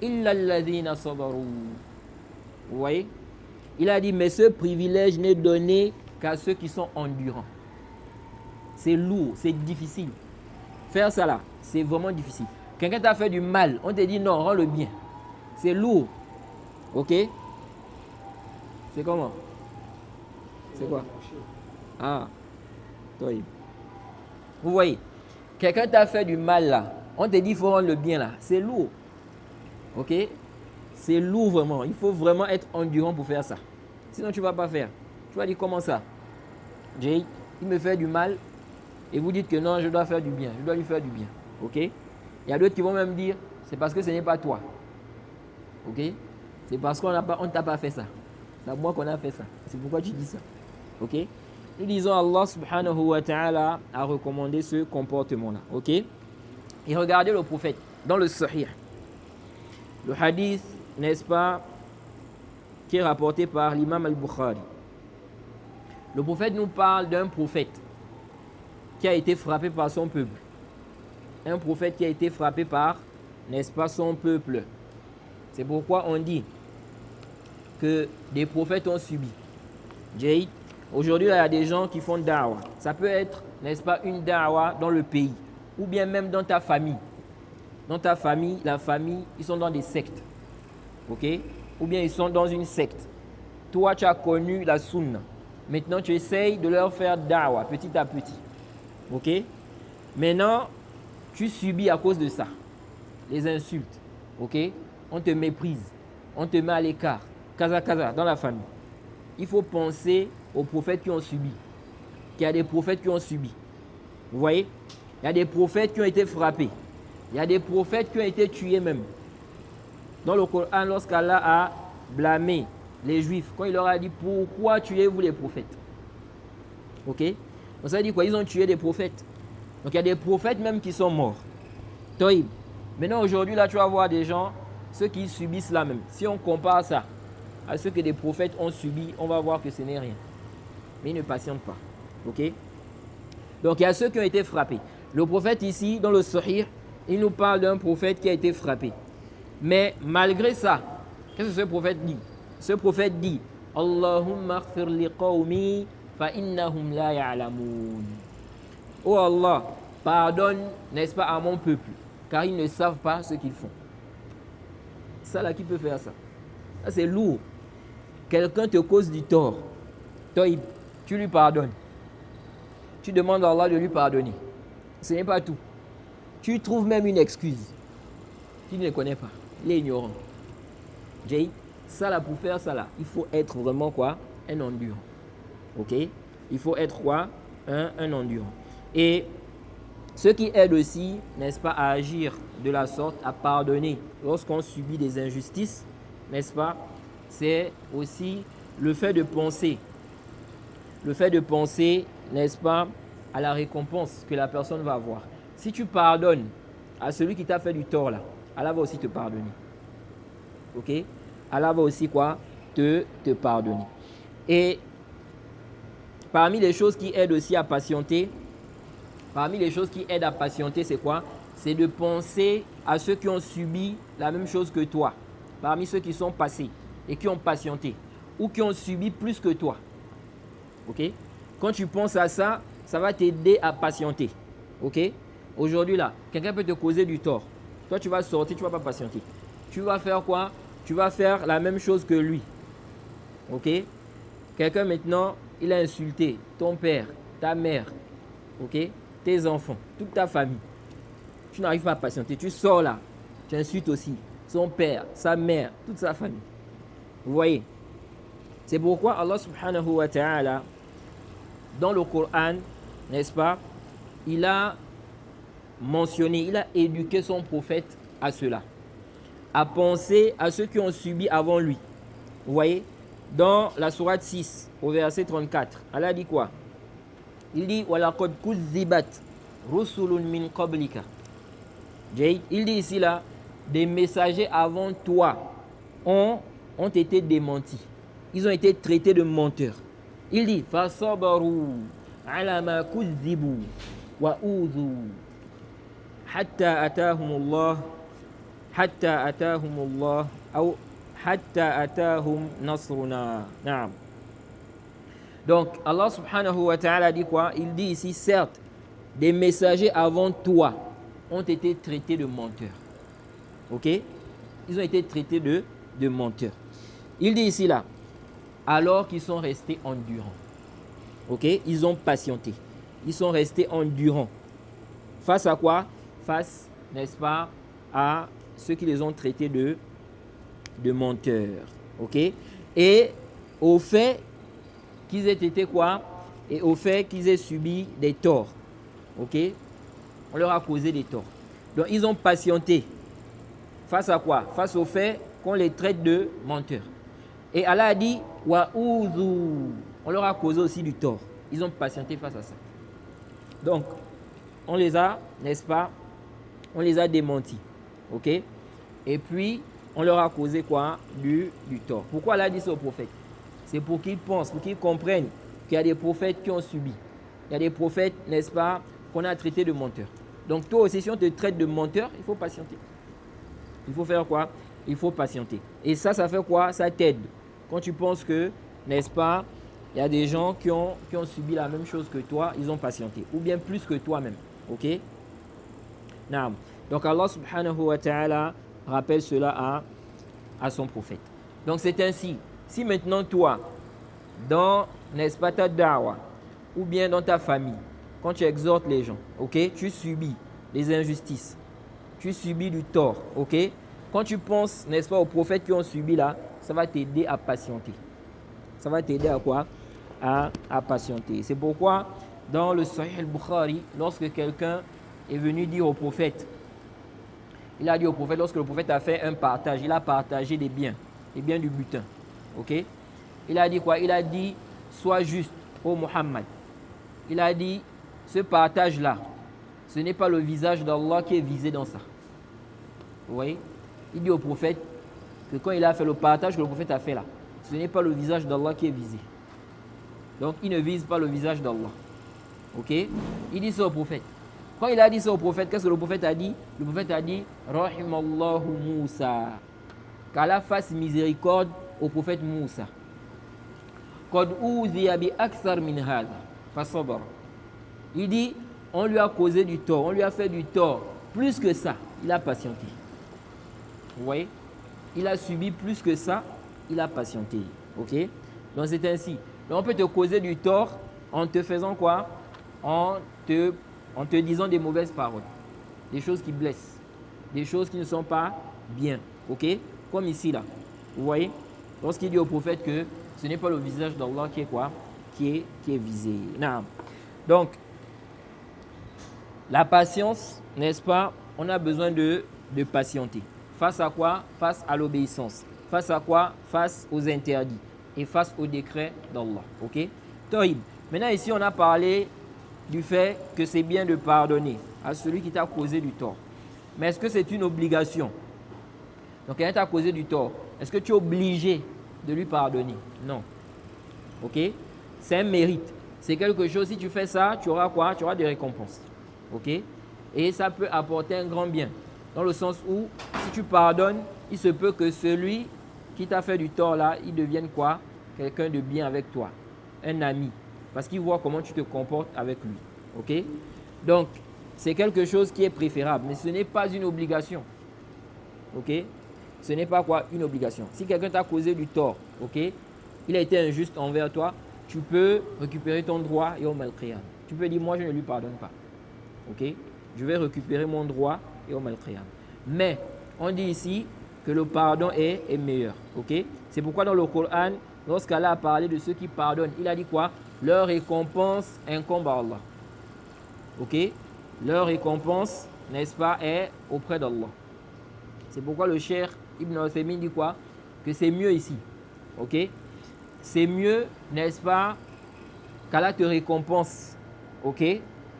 إِلَّا الَّذِينَ صَبَرُوا. Vous voyez? Il a dit, mais ce privilège n'est donné qu'à ceux qui sont endurants. C'est lourd, c'est difficile. Faire ça là, c'est vraiment difficile. Quelqu'un t'a fait du mal, on te dit non, rends le bien. C'est lourd. Ok? C'est comment? C'est quoi? Ah, toi. Vous voyez? Quelqu'un t'a fait du mal là, on te dit il faut rendre le bien là. C'est lourd. Ok? C'est lourd vraiment. Il faut vraiment être endurant pour faire ça. Sinon tu ne vas pas faire. Tu vas dire comment ça? Jay, il me fait du mal et vous dites que non, je dois faire du bien. Je dois lui faire du bien. Ok? Il y a d'autres qui vont même dire c'est parce que ce n'est pas toi. Ok? C'est parce qu'on ne t'a pas fait ça. C'est à moi qu'on a fait ça. C'est pourquoi tu dis ça. Ok? Nous disons Allah subhanahu wa ta'ala a recommandé ce comportement-là. Ok? Et regardez le prophète dans le Sahih. Le hadith, n'est-ce pas, qui est rapporté par l'imam al-Bukhari. Le prophète nous parle d'un prophète qui a été frappé par son peuple. Un prophète qui a été frappé par, n'est-ce pas, son peuple. C'est pourquoi on dit que des prophètes ont subi. Jay, aujourd'hui, il y a des gens qui font da'wah. Ça peut être, n'est-ce pas, une da'wah dans le pays, ou bien même dans ta famille. Dans ta famille, la famille, ils sont dans des sectes. Ok? Ou bien ils sont dans une secte. Toi, tu as connu la sunna. Maintenant, tu essayes de leur faire da'wah petit à petit. Ok? Maintenant, tu subis à cause de ça les insultes. Ok? On te méprise. On te met à l'écart. Kaza, dans la famille. Il faut penser aux prophètes qui ont subi. Qu'il y a des prophètes qui ont subi. Vous voyez? Il y a des prophètes qui ont été frappés. Il y a des prophètes qui ont été tués même. Dans le Coran, lorsqu'Allah a blâmé les Juifs, quand il leur a dit pourquoi tuez-vous les prophètes? Ok? Donc ça dit quoi? Ils ont tué des prophètes. Donc il y a des prophètes même qui sont morts. Toïb. Maintenant aujourd'hui, là, tu vas voir des gens, ceux qui subissent là même. Si on compare ça à ce que des prophètes ont subi, on va voir que ce n'est rien. Mais ils ne patientent pas. Ok? Donc il y a ceux qui ont été frappés. Le prophète ici, dans le Sahih, il nous parle d'un prophète qui a été frappé. Mais malgré ça, qu'est-ce que ce prophète dit? Ce prophète dit Allahumma aghfir li qawmi fa innahum la ya'lamun. Oh Allah, pardonne, n'est-ce pas, à mon peuple, car ils ne savent pas ce qu'ils font. Ça là, qui peut faire ça? Ça c'est lourd. Quelqu'un te cause du tort. Toi, tu lui pardonnes. Tu demandes à Allah de lui pardonner. Ce n'est pas tout. Tu trouves même une excuse. Tu ne le connais pas. Il est ignorant. Jay, ça là, pour faire ça là, il faut être vraiment quoi? Un endurant. Ok? Il faut être quoi? Un endurant. Et ce qui aide aussi, n'est-ce pas, à agir de la sorte, à pardonner lorsqu'on subit des injustices, n'est-ce pas? C'est aussi le fait de penser. Le fait de penser, n'est-ce pas, à la récompense que la personne va avoir. Si tu pardonnes à celui qui t'a fait du tort là, Allah va aussi te pardonner. Ok? Allah va aussi quoi? Te pardonner. Et parmi les choses qui aident aussi à patienter, c'est quoi? C'est de penser à ceux qui ont subi la même chose que toi. Parmi ceux qui sont passés et qui ont patienté. Ou qui ont subi plus que toi. Ok? Quand tu penses à ça, ça va t'aider à patienter. Ok? Aujourd'hui là, quelqu'un peut te causer du tort. Toi, tu vas sortir, tu ne vas pas patienter. Tu vas faire quoi? Tu vas faire la même chose que lui. Ok? Quelqu'un maintenant, il a insulté ton père, ta mère, ok? Tes enfants, toute ta famille. Tu n'arrives pas à patienter. Tu sors là, tu insultes aussi son père, sa mère, toute sa famille. Vous voyez? C'est pourquoi Allah subhanahu wa ta'ala, dans le Coran, n'est-ce pas, il a mentionné, il a éduqué son prophète à cela, à penser à ceux qui ont subi avant lui. Vous voyez, dans la sourate 6, au verset 34, Allah dit quoi? Il dit وَلَقَدْ كُذِّبَتْ رُسُلٌ مِّن قَبْلِكَ. Il dit ici là, des messagers avant toi ont été démentis. Ils ont été traités de menteurs. Il dit فَصَبَرُوا عَلَى مَا كُذِّبُوا وَأُوذُوا حَتَّى أَتَاهُمْ نَصْرُنَا. Naam. Donc Allah subhanahu wa ta'ala dit quoi? Il dit ici, certes, des messagers avant toi ont été traités de menteurs. Ok? Ils ont été traités de menteurs. Il dit ici là, alors qu'ils sont restés endurants. Ok? Ils ont patienté. Ils sont restés endurants. Face à quoi? Face, n'est-ce pas, à ceux qui les ont traités de menteurs. Ok? Et au fait qu'ils aient été quoi? Et au fait qu'ils aient subi des torts. Ok? On leur a causé des torts. Donc ils ont patienté. Face à quoi? Face au fait qu'on les traite de menteurs. Et Allah a dit wa ouzou. On leur a causé aussi du tort. Ils ont patienté face à ça. Donc, on les a, n'est-ce pas? On les a démentis. Ok? Et puis, on leur a causé quoi? Du tort. Pourquoi Allah a dit ça au prophète? C'est pour qu'ils pensent, pour qu'ils comprennent qu'il y a des prophètes qui ont subi. Il y a des prophètes, n'est-ce pas, qu'on a traités de menteurs. Donc, toi aussi, si on te traite de menteur, il faut patienter. Il faut faire quoi? Il faut patienter. Et ça fait quoi? Ça t'aide. Quand tu penses que, n'est-ce pas, il y a des gens qui ont subi la même chose que toi, ils ont patienté. Ou bien plus que toi-même. Ok? Naam. Donc Allah subhanahu wa ta'ala rappelle cela à son prophète. Donc c'est ainsi. Si maintenant toi, dans, n'est-ce pas, ta da'wa, ou bien dans ta famille, quand tu exhortes les gens, ok, tu subis les injustices, tu subis du tort, ok. Quand tu penses, n'est-ce pas, aux prophètes qui ont subi là, ça va t'aider à patienter. Ça va t'aider à quoi? À patienter. C'est pourquoi, dans le Sahih al-Bukhari, lorsque quelqu'un est venu dire au prophète, il a dit au prophète, lorsque le prophète a fait un partage, il a partagé des biens du butin, ok. Il a dit quoi? Il a dit, sois juste, ô Muhammad. Il a dit, ce partage-là, ce n'est pas le visage d'Allah qui est visé dans ça. Vous voyez? Il dit au prophète que quand il a fait le partage que le prophète a fait là, ce n'est pas le visage d'Allah qui est visé. Donc, il ne vise pas le visage d'Allah. Ok? Il dit ça au prophète. Quand il a dit ça au prophète, qu'est-ce que le prophète a dit? Le prophète a dit, Rahimallahu Moussa. Qu'Allah fasse miséricorde au prophète Moussa. Qad uziya bi akthar min hadha fasabar. Il dit, on lui a causé du tort, on lui a fait du tort. Plus que ça, il a patienté. Vous voyez? Il a subi plus que ça, il a patienté. Ok? Donc c'est ainsi. Donc on peut te causer du tort en te faisant quoi? En te disant des mauvaises paroles. Des choses qui blessent. Des choses qui ne sont pas bien. Ok? Comme ici là. Vous voyez? Lorsqu'il dit au prophète que ce n'est pas le visage d'Allah qui est quoi? Qui est visé. Non. Donc, la patience, n'est-ce pas? On a besoin de patienter. Face à quoi? Face à l'obéissance. Face à quoi? Face aux interdits. Et face au décret d'Allah. Ok? Toïb. Maintenant ici, on a parlé du fait que c'est bien de pardonner à celui qui t'a causé du tort. Mais est-ce que c'est une obligation? Donc, quelqu'un t'a causé du tort. Est-ce que tu es obligé de lui pardonner? Non. Ok? C'est un mérite. C'est quelque chose, si tu fais ça, tu auras quoi? Tu auras des récompenses. Ok? Et ça peut apporter un grand bien. Dans le sens où, si tu pardonnes, il se peut que celui qui t'a fait du tort là, il devienne quoi? Quelqu'un de bien avec toi. Un ami. Parce qu'il voit comment tu te comportes avec lui. Ok? Donc, c'est quelque chose qui est préférable. Mais ce n'est pas une obligation. Ok? Ce n'est pas quoi? Une obligation. Si quelqu'un t'a causé du tort, ok? Il a été injuste envers toi, tu peux récupérer ton droit et au malqiyam. Tu peux dire, moi je ne lui pardonne pas. Ok? Je vais récupérer mon droit et au malqiyam. Mais, on dit ici que le pardon est meilleur. Ok? C'est pourquoi dans le Coran, lorsqu'Allah a parlé de ceux qui pardonnent, il a dit quoi? Leur récompense incombe à Allah. Ok? Leur récompense, n'est-ce pas, est auprès d'Allah. C'est pourquoi le Cheikh Ibn Uthaymin dit quoi? Que c'est mieux ici. Ok? C'est mieux, n'est-ce pas, qu'Allah te récompense. Ok?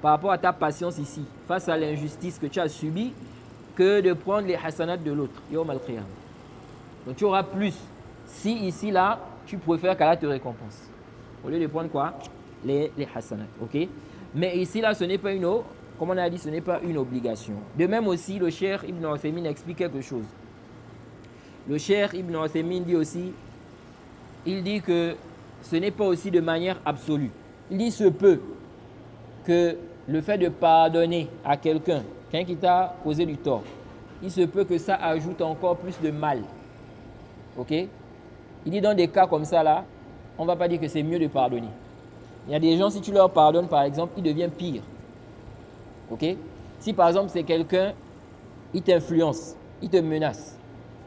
Par rapport à ta patience ici, face à l'injustice que tu as subie, que de prendre les hasanats de l'autre. Yawm al-Qiyam. Donc tu auras plus. Si ici, là, tu préfères qu'Allah te récompense. Au lieu de prendre quoi? Les hasanats. Ok? Mais ici, là, ce n'est pas comme on a dit, ce n'est pas une obligation. De même aussi, le Cheikh Ibn Uthaymin explique quelque chose. Le Cheikh Ibn Uthaymin dit aussi, il dit que ce n'est pas aussi de manière absolue. Il dit se peut que le fait de pardonner à quelqu'un qui t'a causé du tort, il se peut que ça ajoute encore plus de mal. Ok? Il dit dans des cas comme ça là, on ne va pas dire que c'est mieux de pardonner. Il y a des gens, si tu leur pardonnes par exemple, ils deviennent pires. Ok? Si par exemple c'est quelqu'un, il t'influence, il te menace.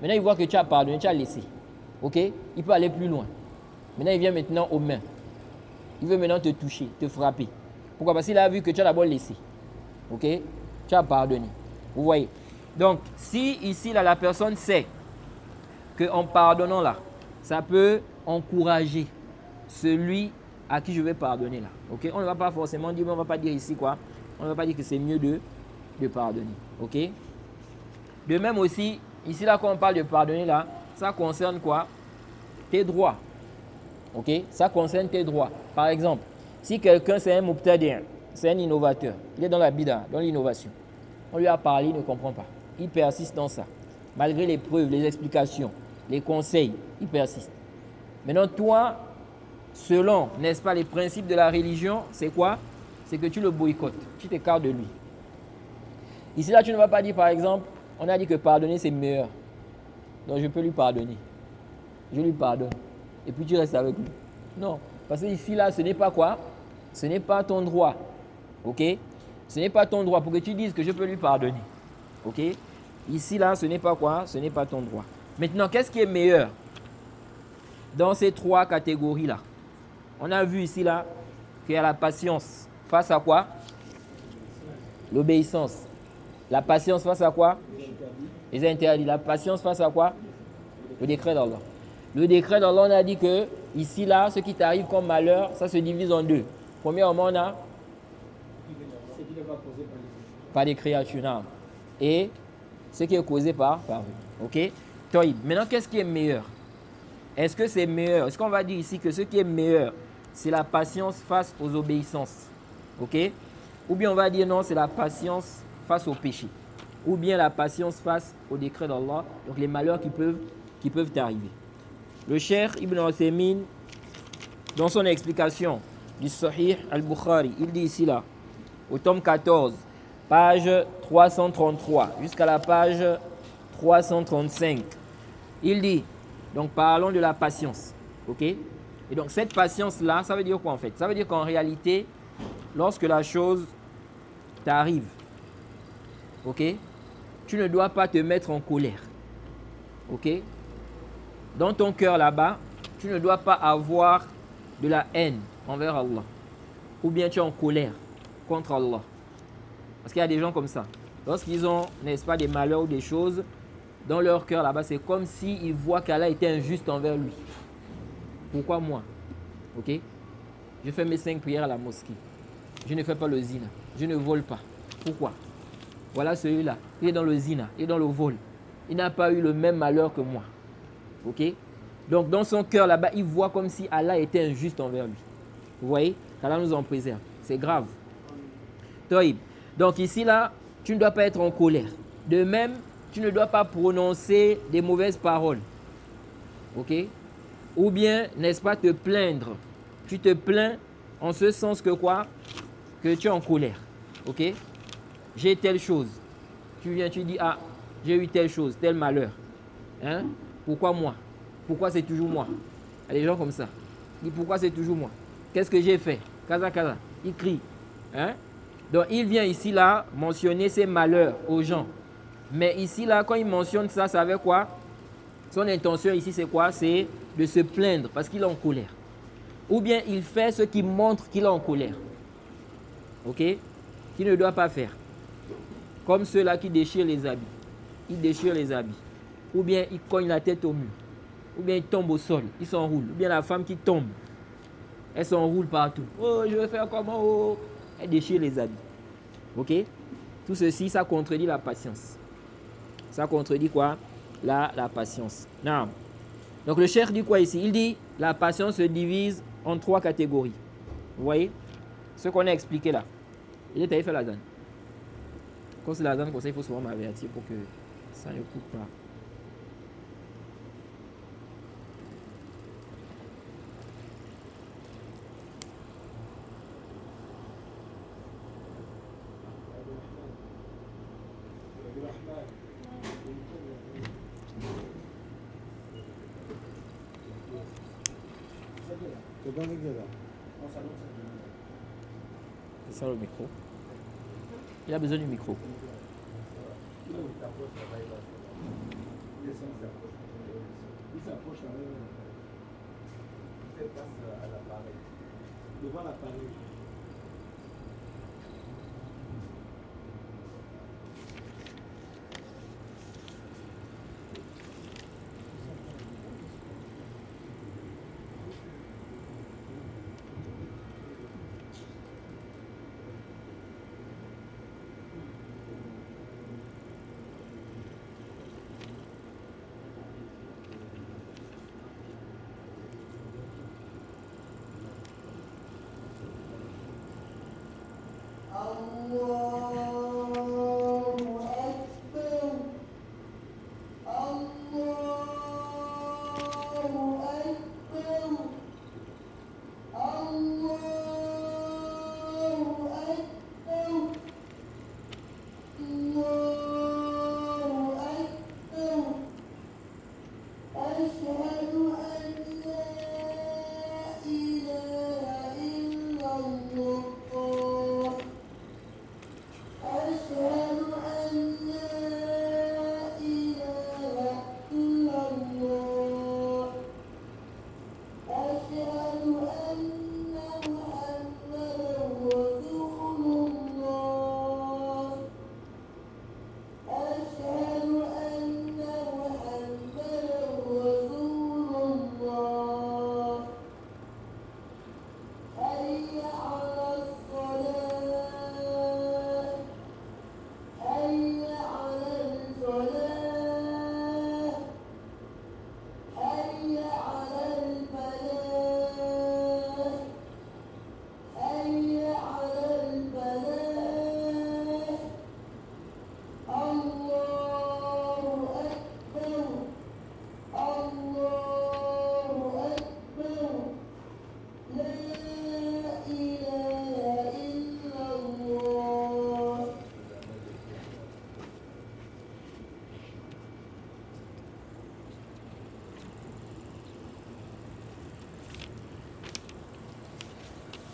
Maintenant il voit que tu as pardonné, tu as laissé. Ok? Il peut aller plus loin. Maintenant il vient maintenant aux mains. Il veut maintenant te toucher, te frapper. Pourquoi? Parce qu'il a vu que tu as d'abord laissé. Ok? Tu as pardonné. Vous voyez? Donc si ici là, la personne sait qu'en pardonnant là, ça peut encourager celui à qui je vais pardonner là. Ok? On ne va pas forcément dire, mais on ne va pas dire ici quoi? On ne va pas dire que c'est mieux de pardonner. Ok? De même aussi, ici là quand on parle de pardonner là, ça concerne quoi? Tes droits. Ok? Ça concerne tes droits. Par exemple, si quelqu'un c'est un mubtadi', c'est un innovateur, il est dans la bid'a, dans l'innovation. On lui a parlé, il ne comprend pas. Il persiste dans ça. Malgré les preuves, les explications, les conseils, il persiste. Maintenant, toi, selon, n'est-ce pas, les principes de la religion, c'est quoi? C'est que tu le boycottes, tu t'écartes de lui. Ici, là, tu ne vas pas dire, par exemple, on a dit que pardonner, c'est meilleur. Donc, je peux lui pardonner. Je lui pardonne. Et puis, tu restes avec lui. Non. Parce que ici, là, ce n'est pas quoi? Ce n'est pas ton droit. OK? Ce n'est pas ton droit pour que tu dises que je peux lui pardonner. OK? Ici, là, ce n'est pas quoi? Ce n'est pas ton droit. Maintenant, qu'est-ce qui est meilleur dans ces trois catégories-là? On a vu ici, là, qu'il y a la patience face à quoi? L'obéissance. La patience face à quoi? Les interdits. La patience face à quoi? Le décret d'Allah. Le décret d'Allah, on a dit que ici, là, ce qui t'arrive comme malheur, ça se divise en deux. Premièrement, on a par des créatures. Non. Et ce qui est causé par eux. OK? Toïb. Maintenant, qu'est-ce qui est meilleur? Est-ce que c'est meilleur? Est-ce qu'on va dire ici que ce qui est meilleur, c'est la patience face aux obéissances? OK? Ou bien on va dire non, c'est la patience face au péché. Ou bien la patience face au décret d'Allah, donc les malheurs qui peuvent t'arriver. Le Cheikh Ibn Uthaymin, dans son explication du Sahih al-Bukhari, il dit ici là, au tome 14, page 333, jusqu'à la page 335, il dit, donc parlons de la patience, ok? Et donc cette patience-là, ça veut dire quoi en fait? Ça veut dire qu'en réalité, lorsque la chose t'arrive, ok? Tu ne dois pas te mettre en colère, ok? Dans ton cœur là-bas, tu ne dois pas avoir de la haine envers Allah. Ou bien tu es en colère contre Allah. Parce qu'il y a des gens comme ça. Lorsqu'ils ont, n'est-ce pas, des malheurs ou des choses, dans leur cœur là-bas, c'est comme s'ils voient qu'Allah était injuste envers lui. Pourquoi moi? Ok? Je fais mes 5 prières à la mosquée. Je ne fais pas le zina. Je ne vole pas. Pourquoi? Voilà celui-là. Il est dans le zina. Il est dans le vol. Il n'a pas eu le même malheur que moi. Ok? Donc dans son cœur là-bas, il voit comme si Allah était injuste envers lui. Vous voyez? Qu'Allah nous en préserve. C'est grave. Toïb. Donc ici là, tu ne dois pas être en colère. De même, tu ne dois pas prononcer des mauvaises paroles. Ok? Ou bien, n'est-ce pas, te plaindre. Tu te plains en ce sens que quoi? Que tu es en colère. Ok? J'ai telle chose. Tu viens, tu dis, ah, j'ai eu telle chose, tel malheur. Hein? Pourquoi moi? Pourquoi c'est toujours moi? Il y a des gens comme ça. Ils disent, pourquoi c'est toujours moi? Qu'est-ce que j'ai fait? Kaza, kaza. Il crie. Hein? Donc, il vient ici, là, mentionner ses malheurs aux gens. Mais ici, là, quand il mentionne ça, ça veut quoi? Son intention ici, c'est quoi? C'est de se plaindre parce qu'il est en colère. Ou bien il fait ce qui montre qu'il est en colère. Ok? Qu'il ne doit pas faire. Comme ceux-là qui déchirent les habits. Ils déchirent les habits. Ou bien ils cognent la tête au mur. Ou bien ils tombent au sol. Ils s'enroulent. Ou bien la femme qui tombe. Elle s'enroule partout. Oh, je vais faire comment? Oh. Elle déchire les habits. Ok? Tout ceci, ça contredit la patience. Ça contredit quoi? La patience. Non. Donc le cheikh dit quoi ici? Il dit la patience se divise en 3 catégories. Vous voyez? Ce qu'on a expliqué là. Il est allé faire la zone. Quand c'est la zone, comme ça, il faut souvent m'avertir pour que ça ne coupe pas. C'est ça le micro. Il a besoin du micro. Il s'approche à l'appareil. Devant l'appareil.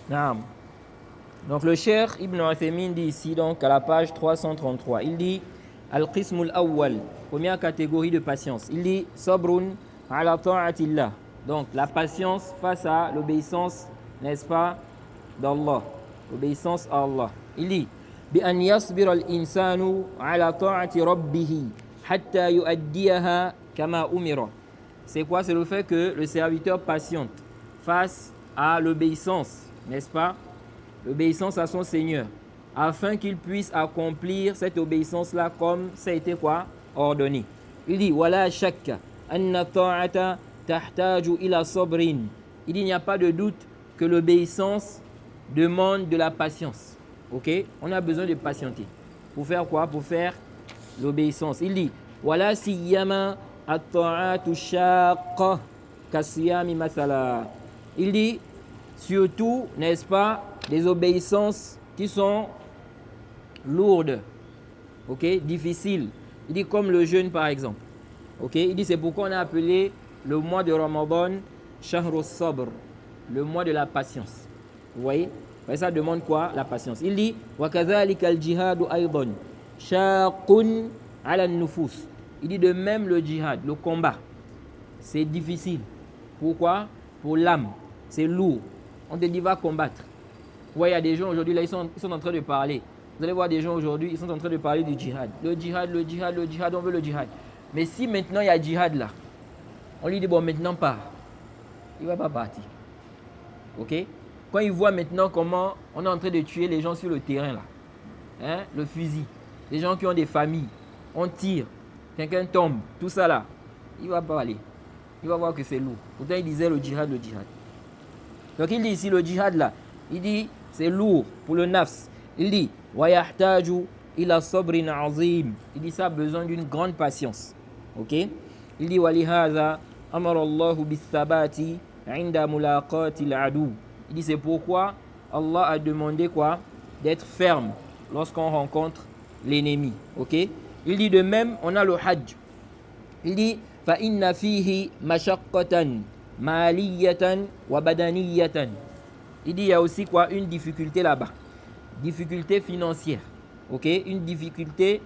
Naam. Donc le Cheikh Ibn Uthaymin dit ici, donc à la page 333, il dit Al-Qism al-Awwal, première catégorie de patience. Il dit Sabrun ala ta'atillah. Donc la patience face à l'obéissance, n'est-ce pas, d'Allah. L'obéissance à Allah. Il dit Bi an yasbir al-insanu ala ta'ati rabbihi hatta yu'addiyaha kama umira. C'est quoi? C'est le fait que le serviteur patiente face à l'obéissance, n'est-ce pas? L'obéissance à son Seigneur, afin qu'il puisse accomplir cette obéissance-là comme ça a été quoi? Ordonné. Il dit Wala shakka anna ta'ata tahtaju ila sabrin. Il dit il n'y a pas de doute que l'obéissance demande de la patience. Ok? On a besoin de patienter. Pour faire quoi? Pour faire l'obéissance. Il dit Wala siyama at-ta'atu shaqqa kasiyami mathala. Il dit surtout, n'est-ce pas, des obéissances qui sont lourdes, ok, difficiles. Il dit comme le jeûne par exemple. Ok, il dit c'est pourquoi on a appelé le mois de Ramadan Shahrus Sabr, le mois de la patience. Vous voyez? Et ça demande quoi? La patience. Il dit wa kadhalika al-jihadu aydan shaqqun ala an-nufus. Il dit de même le djihad, le combat, c'est difficile. Pourquoi? Pour l'âme, c'est lourd. On te dit va combattre. Vous voyez, il y a des gens aujourd'hui, là, ils sont en train de parler. Vous allez voir des gens aujourd'hui, ils sont en train de parler du djihad. Le djihad, le djihad, le djihad, on veut le djihad. Mais si maintenant il y a djihad là, on lui dit bon maintenant pars. Il ne va pas partir. Ok? Quand il voit maintenant comment on est en train de tuer les gens sur le terrain là, hein, le fusil, les gens qui ont des familles, on tire, quelqu'un tombe, tout ça là, il ne va pas aller. Il va voir que c'est lourd. Pourtant il disait le djihad, le djihad. Donc il dit ici le djihad là, il dit c'est lourd pour le nafs. Il dit wa yahtaju ila sabrin azim. Il dit ça a besoin d'une grande patience. OK? Il dit wa lihaza amara Allahu bis sabati 'inda mulaqati al-adu. Il dit c'est pourquoi Allah a demandé quoi? D'être ferme lorsqu'on rencontre l'ennemi. OK? Il dit de même on a le hajj. Il dit fa inna fihi mashaqqatan maliyatan wa badaniyatan. Il dit il y a aussi quoi? Une difficulté là-bas. Difficulté financière. OK? Une difficulté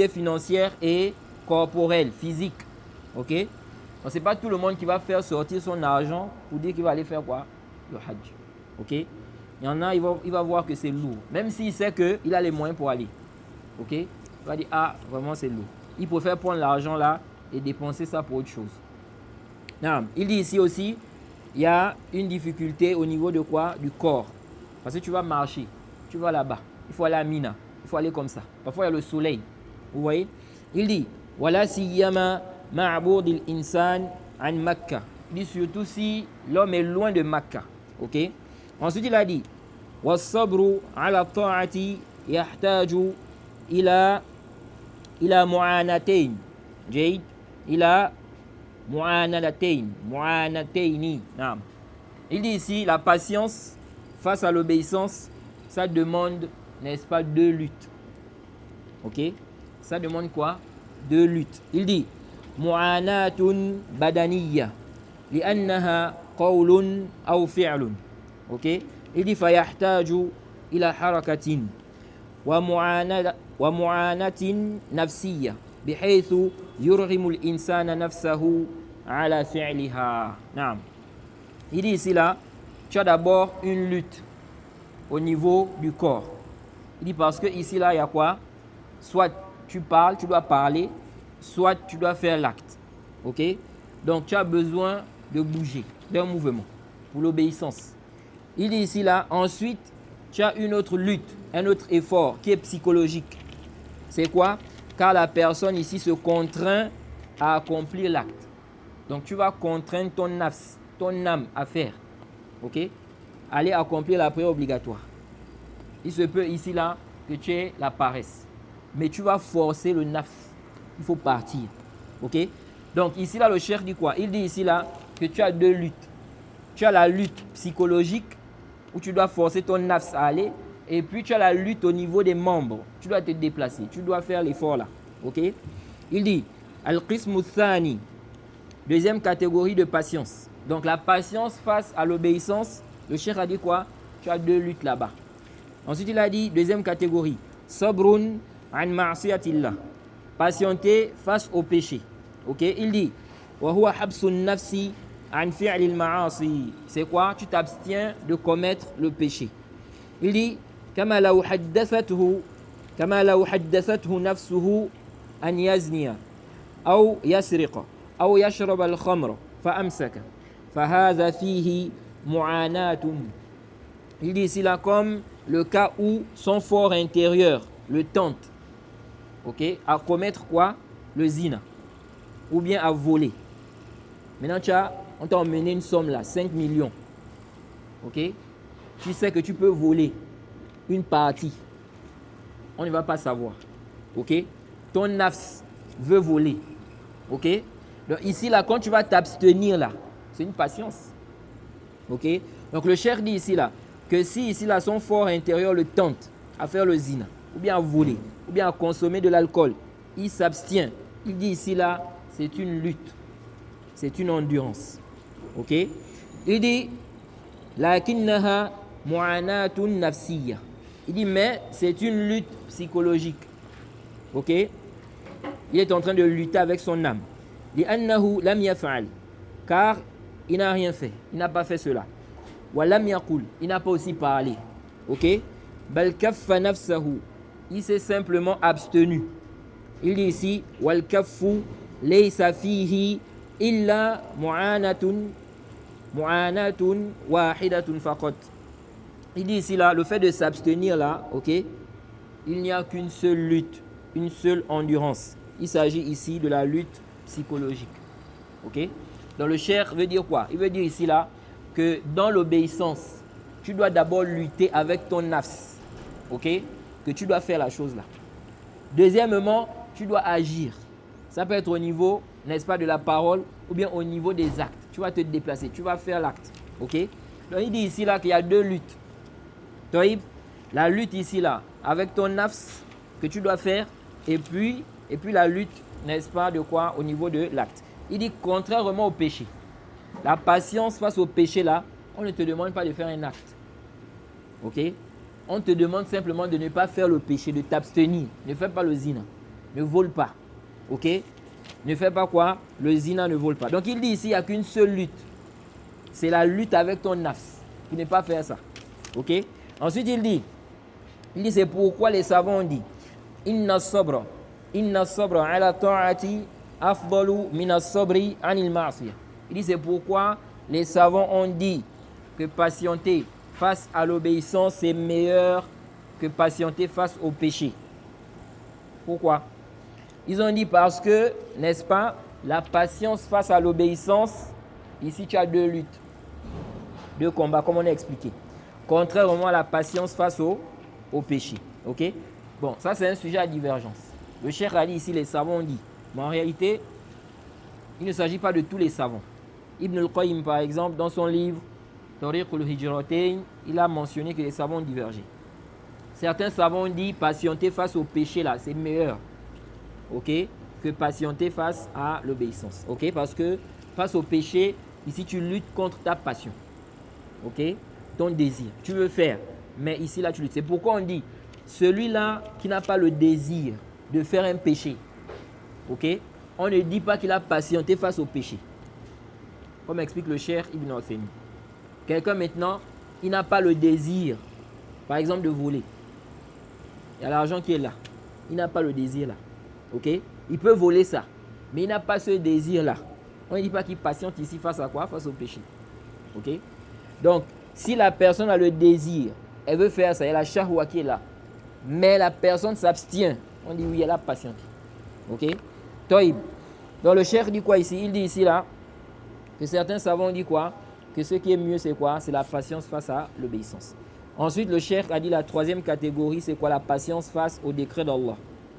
financière et corporelle, physique. OK? Donc c'est pas tout le monde qui va faire sortir son argent pour dire qu'il va aller faire quoi? Le hajj. OK? Il y en a, il va voir que c'est lourd. Même s'il sait qu'il a les moyens pour aller. OK? Il va dire ah, vraiment c'est lourd. Il préfère prendre l'argent là et dépenser ça pour autre chose. Non, il dit ici aussi, il y a une difficulté au niveau de quoi? Du corps. Parce que tu vas marcher, tu vas là-bas, il faut aller à Mina, il faut aller comme ça. Parfois il y a le soleil. Vous voyez? Il dit Wala siyama ma'boud al-insan an Makkah. Il dit surtout si l'homme est loin de Makkah. OK? Ensuite il a dit Was-sabru ala ta'ati yahtaju ila mu'anatayn. Jayd, ila mu'anataini. Il dit ici la patience face à l'obéissance, ça demande, n'est-ce pas, deux luttes. Ok? Ça demande quoi? Deux luttes. Il dit mu'anatun badaniyya li'annaha qawlun aw fi'lun. Ok? Il dit fayahtaju ila harakatin wa mu'anatin nafsiyya بحيث يرغم الإنسان نفسه على فعلها. نعم. Il dit ici là, tu as d'abord une lutte au niveau du corps. Il dit parce que ici là, il y a quoi? Soit tu parles, tu dois parler, soit tu dois faire l'acte. Ok? Donc tu as besoin de bouger, d'un mouvement pour l'obéissance. Il dit ici là, ensuite, tu as une autre lutte, un autre effort qui est psychologique. C'est quoi? Car la personne ici se contraint à accomplir l'acte. Donc tu vas contraindre ton nafs, ton âme à faire. Ok? Aller accomplir la prière obligatoire. Il se peut ici là que tu aies la paresse. Mais tu vas forcer le nafs. Il faut partir. Ok? Donc ici là, le cheikh dit quoi? Il dit ici là que tu as deux luttes. Tu as la lutte psychologique où tu dois forcer ton nafs à aller. Et puis tu as la lutte au niveau des membres. Tu dois te déplacer. Tu dois faire l'effort là. Ok? Il dit Al-Qismu Thani. Deuxième catégorie de patience. Donc la patience face à l'obéissance. Le cheikh a dit quoi? Tu as deux luttes là-bas. Ensuite il a dit deuxième catégorie. Sabrun an ma'siyatillah. Patienter face au péché. Ok? Il dit Wa huwa habsun nafsi an fi'lil ma'asi. C'est quoi? Tu t'abstiens de commettre le péché. Il dit كما لو حدثته نفسه أن يزني أو يسرق أو يشرب الخمر فأمسك فهذا فيه معاناة. Il dit ici là comme le cas où son fort intérieur le tente, ok, à commettre quoi? Le zina ou bien à voler. Maintenant on t'a emmené une somme là, 5 millions. Ok? Tu sais que tu peux voler une partie. On ne va pas savoir. Ok? Ton nafs veut voler. Ok? Donc ici là, quand tu vas t'abstenir là, c'est une patience. Ok? Donc le cheikh dit ici là, que si ici là, son fort intérieur le tente à faire le zina, ou bien à voler, ou bien à consommer de l'alcool, il s'abstient. Il dit ici là, c'est une lutte. C'est une endurance. Ok? Il dit, lakinnaha mu'anatun nafsiyya. Il dit, mais c'est une lutte psychologique. Ok? Il est en train de lutter avec son âme. Li'annahu lam yaf'al. Car il n'a rien fait. Il n'a pas fait cela. Wa lam yaqul. Il n'a pas aussi parlé. Ok? Bal kaffa nafsahu. Il s'est simplement abstenu. Il dit ici, wal kaffu laysa fihi illa mu'anatun wahidatun faqat. Il dit ici là, le fait de s'abstenir là, ok, il n'y a qu'une seule lutte, une seule endurance. Il s'agit ici de la lutte psychologique. Ok? Donc le cheikh veut dire quoi? Il veut dire ici là que dans l'obéissance, tu dois d'abord lutter avec ton nafs. Ok? Que tu dois faire la chose là. Deuxièmement, tu dois agir. Ça peut être au niveau, n'est-ce pas, de la parole ou bien au niveau des actes. Tu vas te déplacer, tu vas faire l'acte. Ok? Donc il dit ici là qu'il y a deux luttes. La lutte ici là, avec ton nafs que tu dois faire, et puis la lutte, n'est-ce pas, de quoi? Au niveau de l'acte. Il dit contrairement au péché. La patience face au péché là, on ne te demande pas de faire un acte. Ok? On te demande simplement de ne pas faire le péché, de t'abstenir. Ne fais pas le zina. Ne vole pas. Ok? Ne fais pas quoi? Le zina ne vole pas. Donc il dit ici, il n'y a qu'une seule lutte. C'est la lutte avec ton nafs. Tu n'es pas faire ça. Ok? Ensuite il dit c'est pourquoi les savants ont dit Inna sabra ala ta'ati afdalu min as-sabri anil ma'siyah. Il dit c'est pourquoi les savants ont dit que patienter face à l'obéissance c'est meilleur que patienter face au péché. Pourquoi? Ils ont dit parce que, n'est-ce pas, la patience face à l'obéissance, ici tu as deux luttes, deux combats comme on a expliqué. Contrairement à la patience face au péché. Ok? Bon, ça c'est un sujet à divergence. Le cheikh a dit ici, les savants ont dit. Mais en réalité, il ne s'agit pas de tous les savants. Ibn al-Qayyim, par exemple, dans son livre Tariq al-Hijratain, il a mentionné que les savants ont divergé. Certains savants ont dit patienter face au péché là, c'est meilleur. Ok? Que patienter face à l'obéissance. Ok? Parce que face au péché, ici tu luttes contre ta passion. Ok? Ton désir. Tu veux faire, mais ici là tu luttes. C'est pourquoi on dit celui-là qui n'a pas le désir de faire un péché. Ok? On ne dit pas qu'il a patienté face au péché. Comme explique le cheikh Ibn Uthaymin. Quelqu'un maintenant, il n'a pas le désir, par exemple, de voler. Il y a l'argent qui est là. Il n'a pas le désir là. Ok? Il peut voler ça, mais il n'a pas ce désir là. On ne dit pas qu'il patiente ici face à quoi? Face au péché. Ok? Donc, Si la personne a le désir, elle veut faire ça, il y a la shahwa qui est là, mais la personne s'abstient, on dit oui, elle a patienté. Ok? Toïb. Donc le cheikh dit quoi ici? Il dit ici là que certains savants disent quoi? Que ce qui est mieux c'est quoi? C'est la patience face à l'obéissance. Ensuite le cheikh a dit la troisième catégorie c'est quoi? La patience face au décret d'Allah.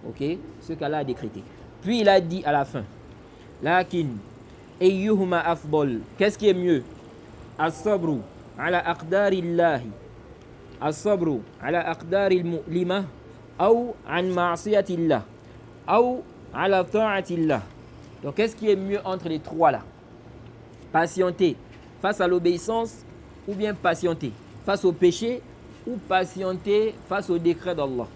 Ok? Ce qu'Allah a décrété. Puis il a dit à la fin, lakin ayyuhuma afdal. Qu'est-ce qui est mieux? As-sabru ala aqdarillahi. As-sabru ala aqdaril mu'limah ou an ma'siyatillah ou ala ta'atillah. Donc qu'est-ce qui est mieux entre les trois là? Patienter face à l'obéissance ou bien patienter face au péché ou patienter face au décret d'Allah.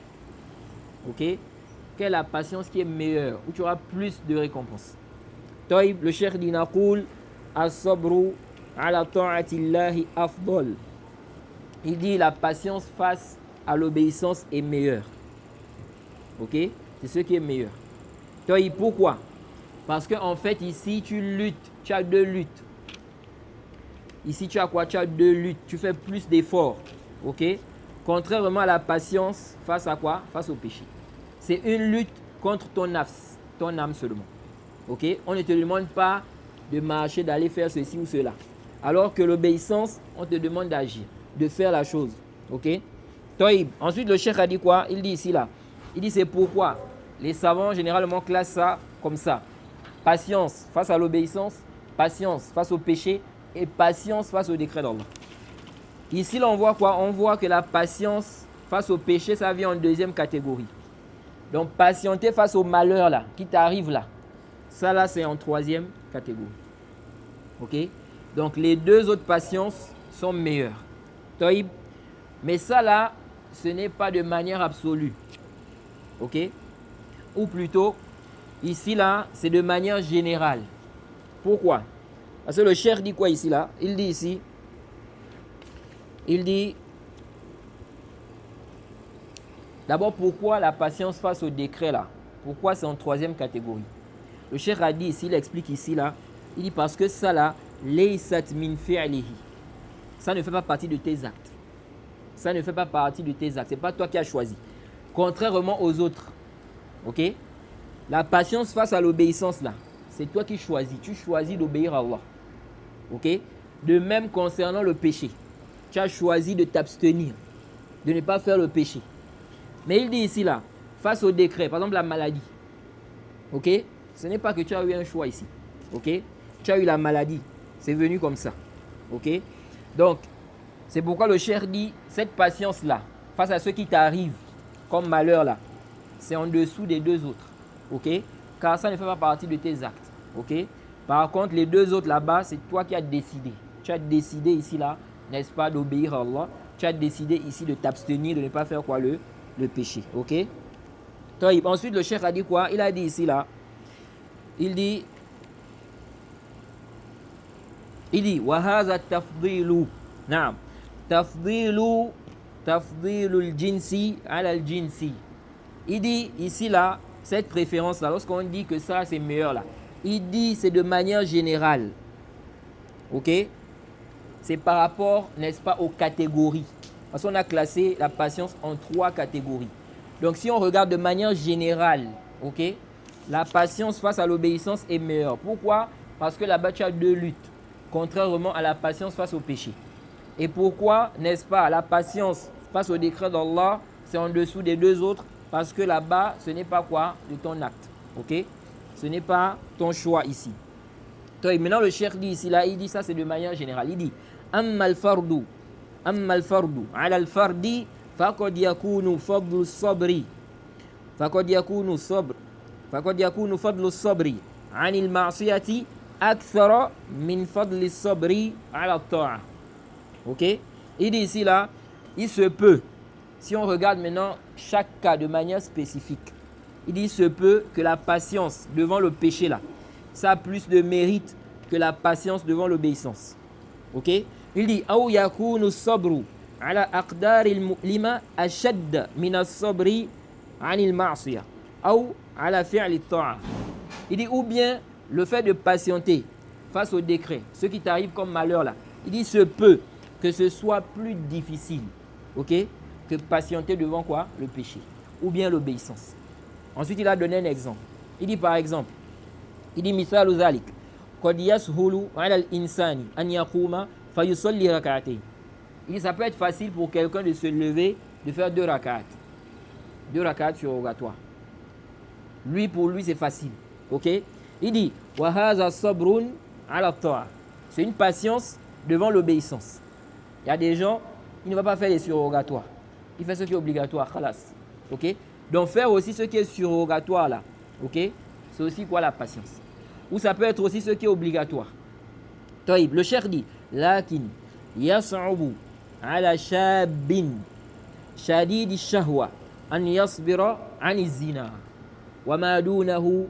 Ok? Quelle est la patience qui est meilleure, où tu auras plus de récompenses? Taïb, le cheikh dit naqul as-sabru ala ta'atillahi afdal. Il dit la patience face à l'obéissance est meilleure. Ok? C'est ce qui est meilleur. Taïb, pourquoi? Parce qu'en fait ici tu luttes, tu as deux luttes. Ici tu as quoi? Tu as deux luttes, tu fais plus d'efforts. Ok? Contrairement à la patience face à quoi? Face au péché. C'est une lutte contre ton nafs, ton âme seulement. Ok? On ne te demande pas de marcher, d'aller faire ceci ou cela. Alors que l'obéissance, on te demande d'agir, de faire la chose. Ok? Toïb. Ensuite, le cheikh a dit quoi? Il dit ici là. Il dit c'est pourquoi les savants généralement classent ça comme ça. Patience face à l'obéissance, patience face au péché et patience face au décret d'Allah. Ici là on voit quoi? On voit que la patience face au péché ça vient en deuxième catégorie. Donc patienter face au malheur là, qui t'arrive là, ça là c'est en troisième catégorie. Ok? Donc les deux autres patiences sont meilleures. Taïb. Mais ça là, ce n'est pas de manière absolue. Ok? Ou plutôt, ici là, c'est de manière générale. Pourquoi? Parce que le cheikh dit quoi ici là? Il dit ici, il dit, d'abord pourquoi la patience face au décret là? Pourquoi c'est en troisième catégorie? Le cheikh a dit ici, il explique ici là, il dit parce que ça là, laysat min fi'lihi. Ça ne fait pas partie de tes actes. Ça ne fait pas partie de tes actes. Ce n'est pas toi qui as choisi. Contrairement aux autres. Ok? La patience face à l'obéissance là, c'est toi qui choisis. Tu choisis d'obéir à Allah. Ok? De même concernant le péché. Tu as choisi de t'abstenir, de ne pas faire le péché. Mais il dit ici là, face au décret, par exemple la maladie. Ok? Ce n'est pas que tu as eu un choix ici. Ok? Tu as eu la maladie. C'est venu comme ça. Ok? Donc, c'est pourquoi le cheikh dit, cette patience là, face à ce qui t'arrive comme malheur là, c'est en dessous des deux autres. Ok? Car ça ne fait pas partie de tes actes. Ok? Par contre, les deux autres là-bas, c'est toi qui as décidé. Tu as décidé ici là, n'est-ce pas, d'obéir à Allah. Tu as décidé ici de t'abstenir, de ne pas faire quoi? Le péché. Ok? Ensuite, le cheikh a dit quoi? Il a dit ici là, il dit, وَهَذَا التَّفْضِيلُ نعم تفضيل الجنس على الجنس. Il dit ici là, cette préférence là, lorsqu'on dit que ça c'est meilleur là, il dit c'est de manière générale. Ok? C'est par rapport, n'est-ce pas, aux catégories. Parce qu'on a classé la patience en 3 catégories. Donc si on regarde de manière générale, ok, la patience face à l'obéissance est meilleure. Pourquoi? Parce que là-bas tu as 2 luttes, contrairement à la patience face au péché. Et pourquoi, n'est-ce pas, la patience face au décret d'Allah, c'est en dessous des 2 autres? Parce que là-bas, ce n'est pas quoi? De ton acte. Ok? Ce n'est pas ton choix ici. Maintenant, le cheikh dit ici, là, il dit ça, c'est de manière générale. Il dit, Amma al-fardu ala al-fardi, faqad yakunu fadlu sabri. Faqad yakunu fadlu sabri anil ma'siyati akthara min fadli sabri ala ta'a. Ok? Il dit ici là, il se peut, si on regarde maintenant chaque cas de manière spécifique, il dit il se peut que la patience devant le péché là, ça a plus de mérite que la patience devant l'obéissance. Ok? Il dit Aou yakunu sabru ala aqdaril mu'lima ashad min as-sabri anil ma'siyah ou ala fi'li ta'a. Il dit ou bien le fait de patienter face au décret, ce qui t'arrive comme malheur là, il dit se peut que ce soit plus difficile, ok, que patienter devant quoi? Le péché, ou bien l'obéissance. Ensuite, il a donné un exemple. Il dit par exemple, il dit mithalu dhalik, qad yashulu ala al-insani an yaquma fayusalli rak'atayn. Il dit ça peut être facile pour quelqu'un de se lever, de faire 2 rak'at. 2 rak'at surrogatoires. Lui, pour lui, c'est facile. Ok? Il dit wa hadha sabrun ala ta'a. C'est une patience devant l'obéissance. Il y a des gens, il ne va pas faire les surrogatoires. Il fait ce qui est obligatoire, khalas. Ok? Donc faire aussi ce qui est surrogatoire là, ok? C'est aussi quoi la patience? Ou ça peut être aussi ce qui est obligatoire. Taïb, le cheikh dit, lakin yas'ubu ala shabin shadid ash-shahwa an yasbira an az-zina wa ma dunahu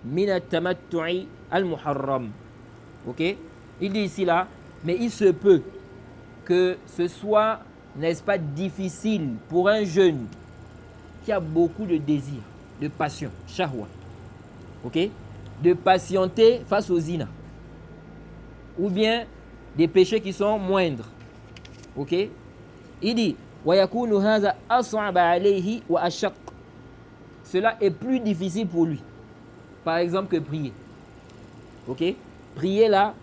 min at-tamattu'i al-muharram. Ok? Il dit ici là, mais il se peut que ce soit, n'est-ce pas, difficile pour un jeune qui a beaucoup de désir, de passion, shahwa, ok, de patienter face aux zina, ou bien des péchés qui sont moindres, ok. Il dit wa yakunu hadha as'aba alayhi wa ashaq. Cela est plus difficile pour lui, par exemple, que prier, ok. Prier là,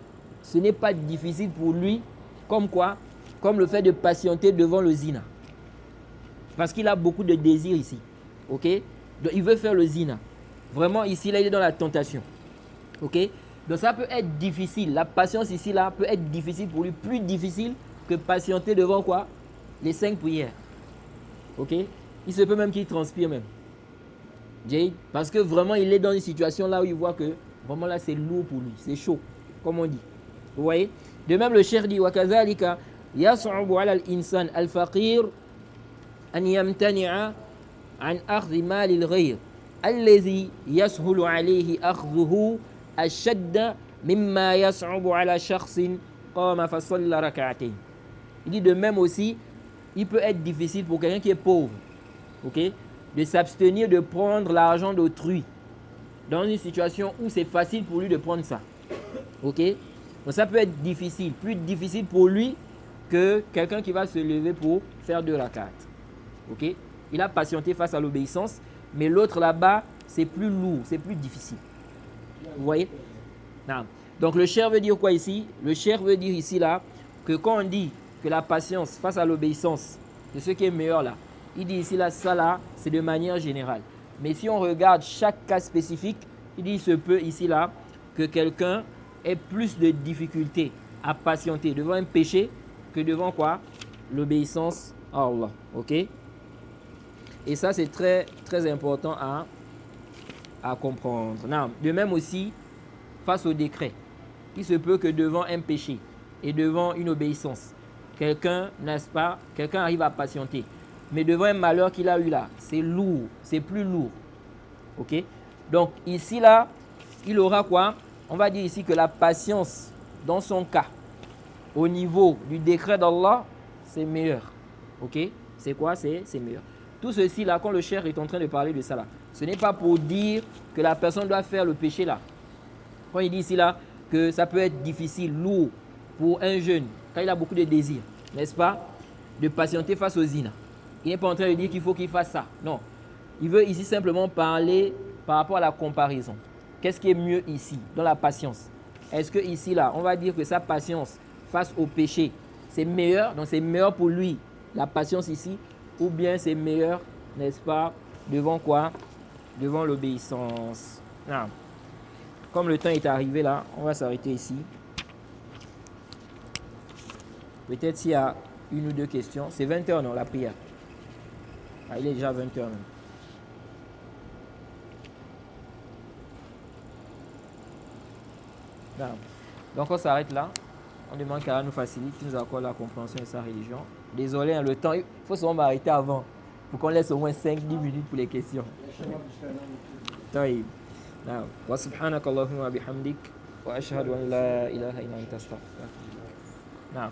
ce n'est pas difficile pour lui, comme quoi, comme le fait de patienter devant le zina. Parce qu'il a beaucoup de désirs ici. Ok? Donc il veut faire le zina. Vraiment, ici, là, il est dans la tentation. Ok? Donc ça peut être difficile. La patience ici, là, peut être difficile pour lui. Plus difficile que patienter devant quoi? Les 5 prières. Ok? Il se peut même qu'il transpire même. Parce que vraiment, il est dans une situation là où il voit que vraiment là, c'est lourd pour lui. C'est chaud, comme on dit. Vous voyez? De même, le cheikh dit وَكَذَلِكَ يَصْعُبُ عَلَى الْإِنسَانِ الْفَقِيرِ أن يمتنع عن أخذ مال الغير الذي يسهل عليه أخذه أشد مما يصعب على شخص قام فصلى ركعتين. Il dit de même aussi, il peut être difficile pour quelqu'un qui est pauvre, ok, de s'abstenir de prendre l'argent d'autrui dans une situation où c'est facile pour lui de prendre ça, ok. Donc ça peut être difficile, plus difficile pour lui que quelqu'un qui va se lever pour faire 2 rak'at. Ok, il a patienté face à l'obéissance, mais l'autre là-bas, c'est plus lourd, c'est plus difficile. Vous voyez? Non. Donc le cheikh veut dire quoi ici? Le cheikh veut dire ici là que quand on dit que la patience face à l'obéissance, c'est ce qui est meilleur là, il dit ici là, ça là, c'est de manière générale. Mais si on regarde chaque cas spécifique, il dit il se peut ici là que quelqu'un ait plus de difficultés à patienter devant un péché que devant quoi? L'obéissance à Allah. Ok? Et ça, c'est très, très important à comprendre. Non. De même aussi, face au décret, il se peut que devant un péché et devant une obéissance, quelqu'un, n'est-ce pas, quelqu'un arrive à patienter. Mais devant un malheur qu'il a eu là, c'est lourd, c'est plus lourd. Ok? Donc ici, là, il aura quoi? On va dire ici que la patience, dans son cas, au niveau du décret d'Allah, c'est meilleur. Ok? C'est quoi? C'est meilleur. Tout ceci là, quand le cheikh est en train de parler de ça là, ce n'est pas pour dire que la personne doit faire le péché là. Quand il dit ici là que ça peut être difficile, lourd pour un jeune, quand il a beaucoup de désirs, n'est-ce pas, de patienter face aux zina. Il n'est pas en train de dire qu'il faut qu'il fasse ça. Non. Il veut ici simplement parler par rapport à la comparaison. Qu'est-ce qui est mieux ici, dans la patience? Est-ce que ici là, on va dire que sa patience face au péché, c'est meilleur, donc c'est meilleur pour lui, la patience ici, ou bien c'est meilleur, n'est-ce pas, devant quoi? Devant l'obéissance. Non. Comme le temps est arrivé là, on va s'arrêter ici. Peut-être s'il y a 1 ou 2 questions. C'est 20h, non, la prière? Ah, il est déjà 20h même. Non. Donc on s'arrête là. On demande qu'Allah nous facilite, qu'il nous accorde la compréhension de sa religion. Désolé, hein, le temps, il faut souvent m'arrêter avant pour qu'on laisse au moins 5-10 minutes pour les questions. طيب نعم وسبحانك اللهم وبحمدك وأشهد أن لا إله إلا أنت أستغفرك. نعم.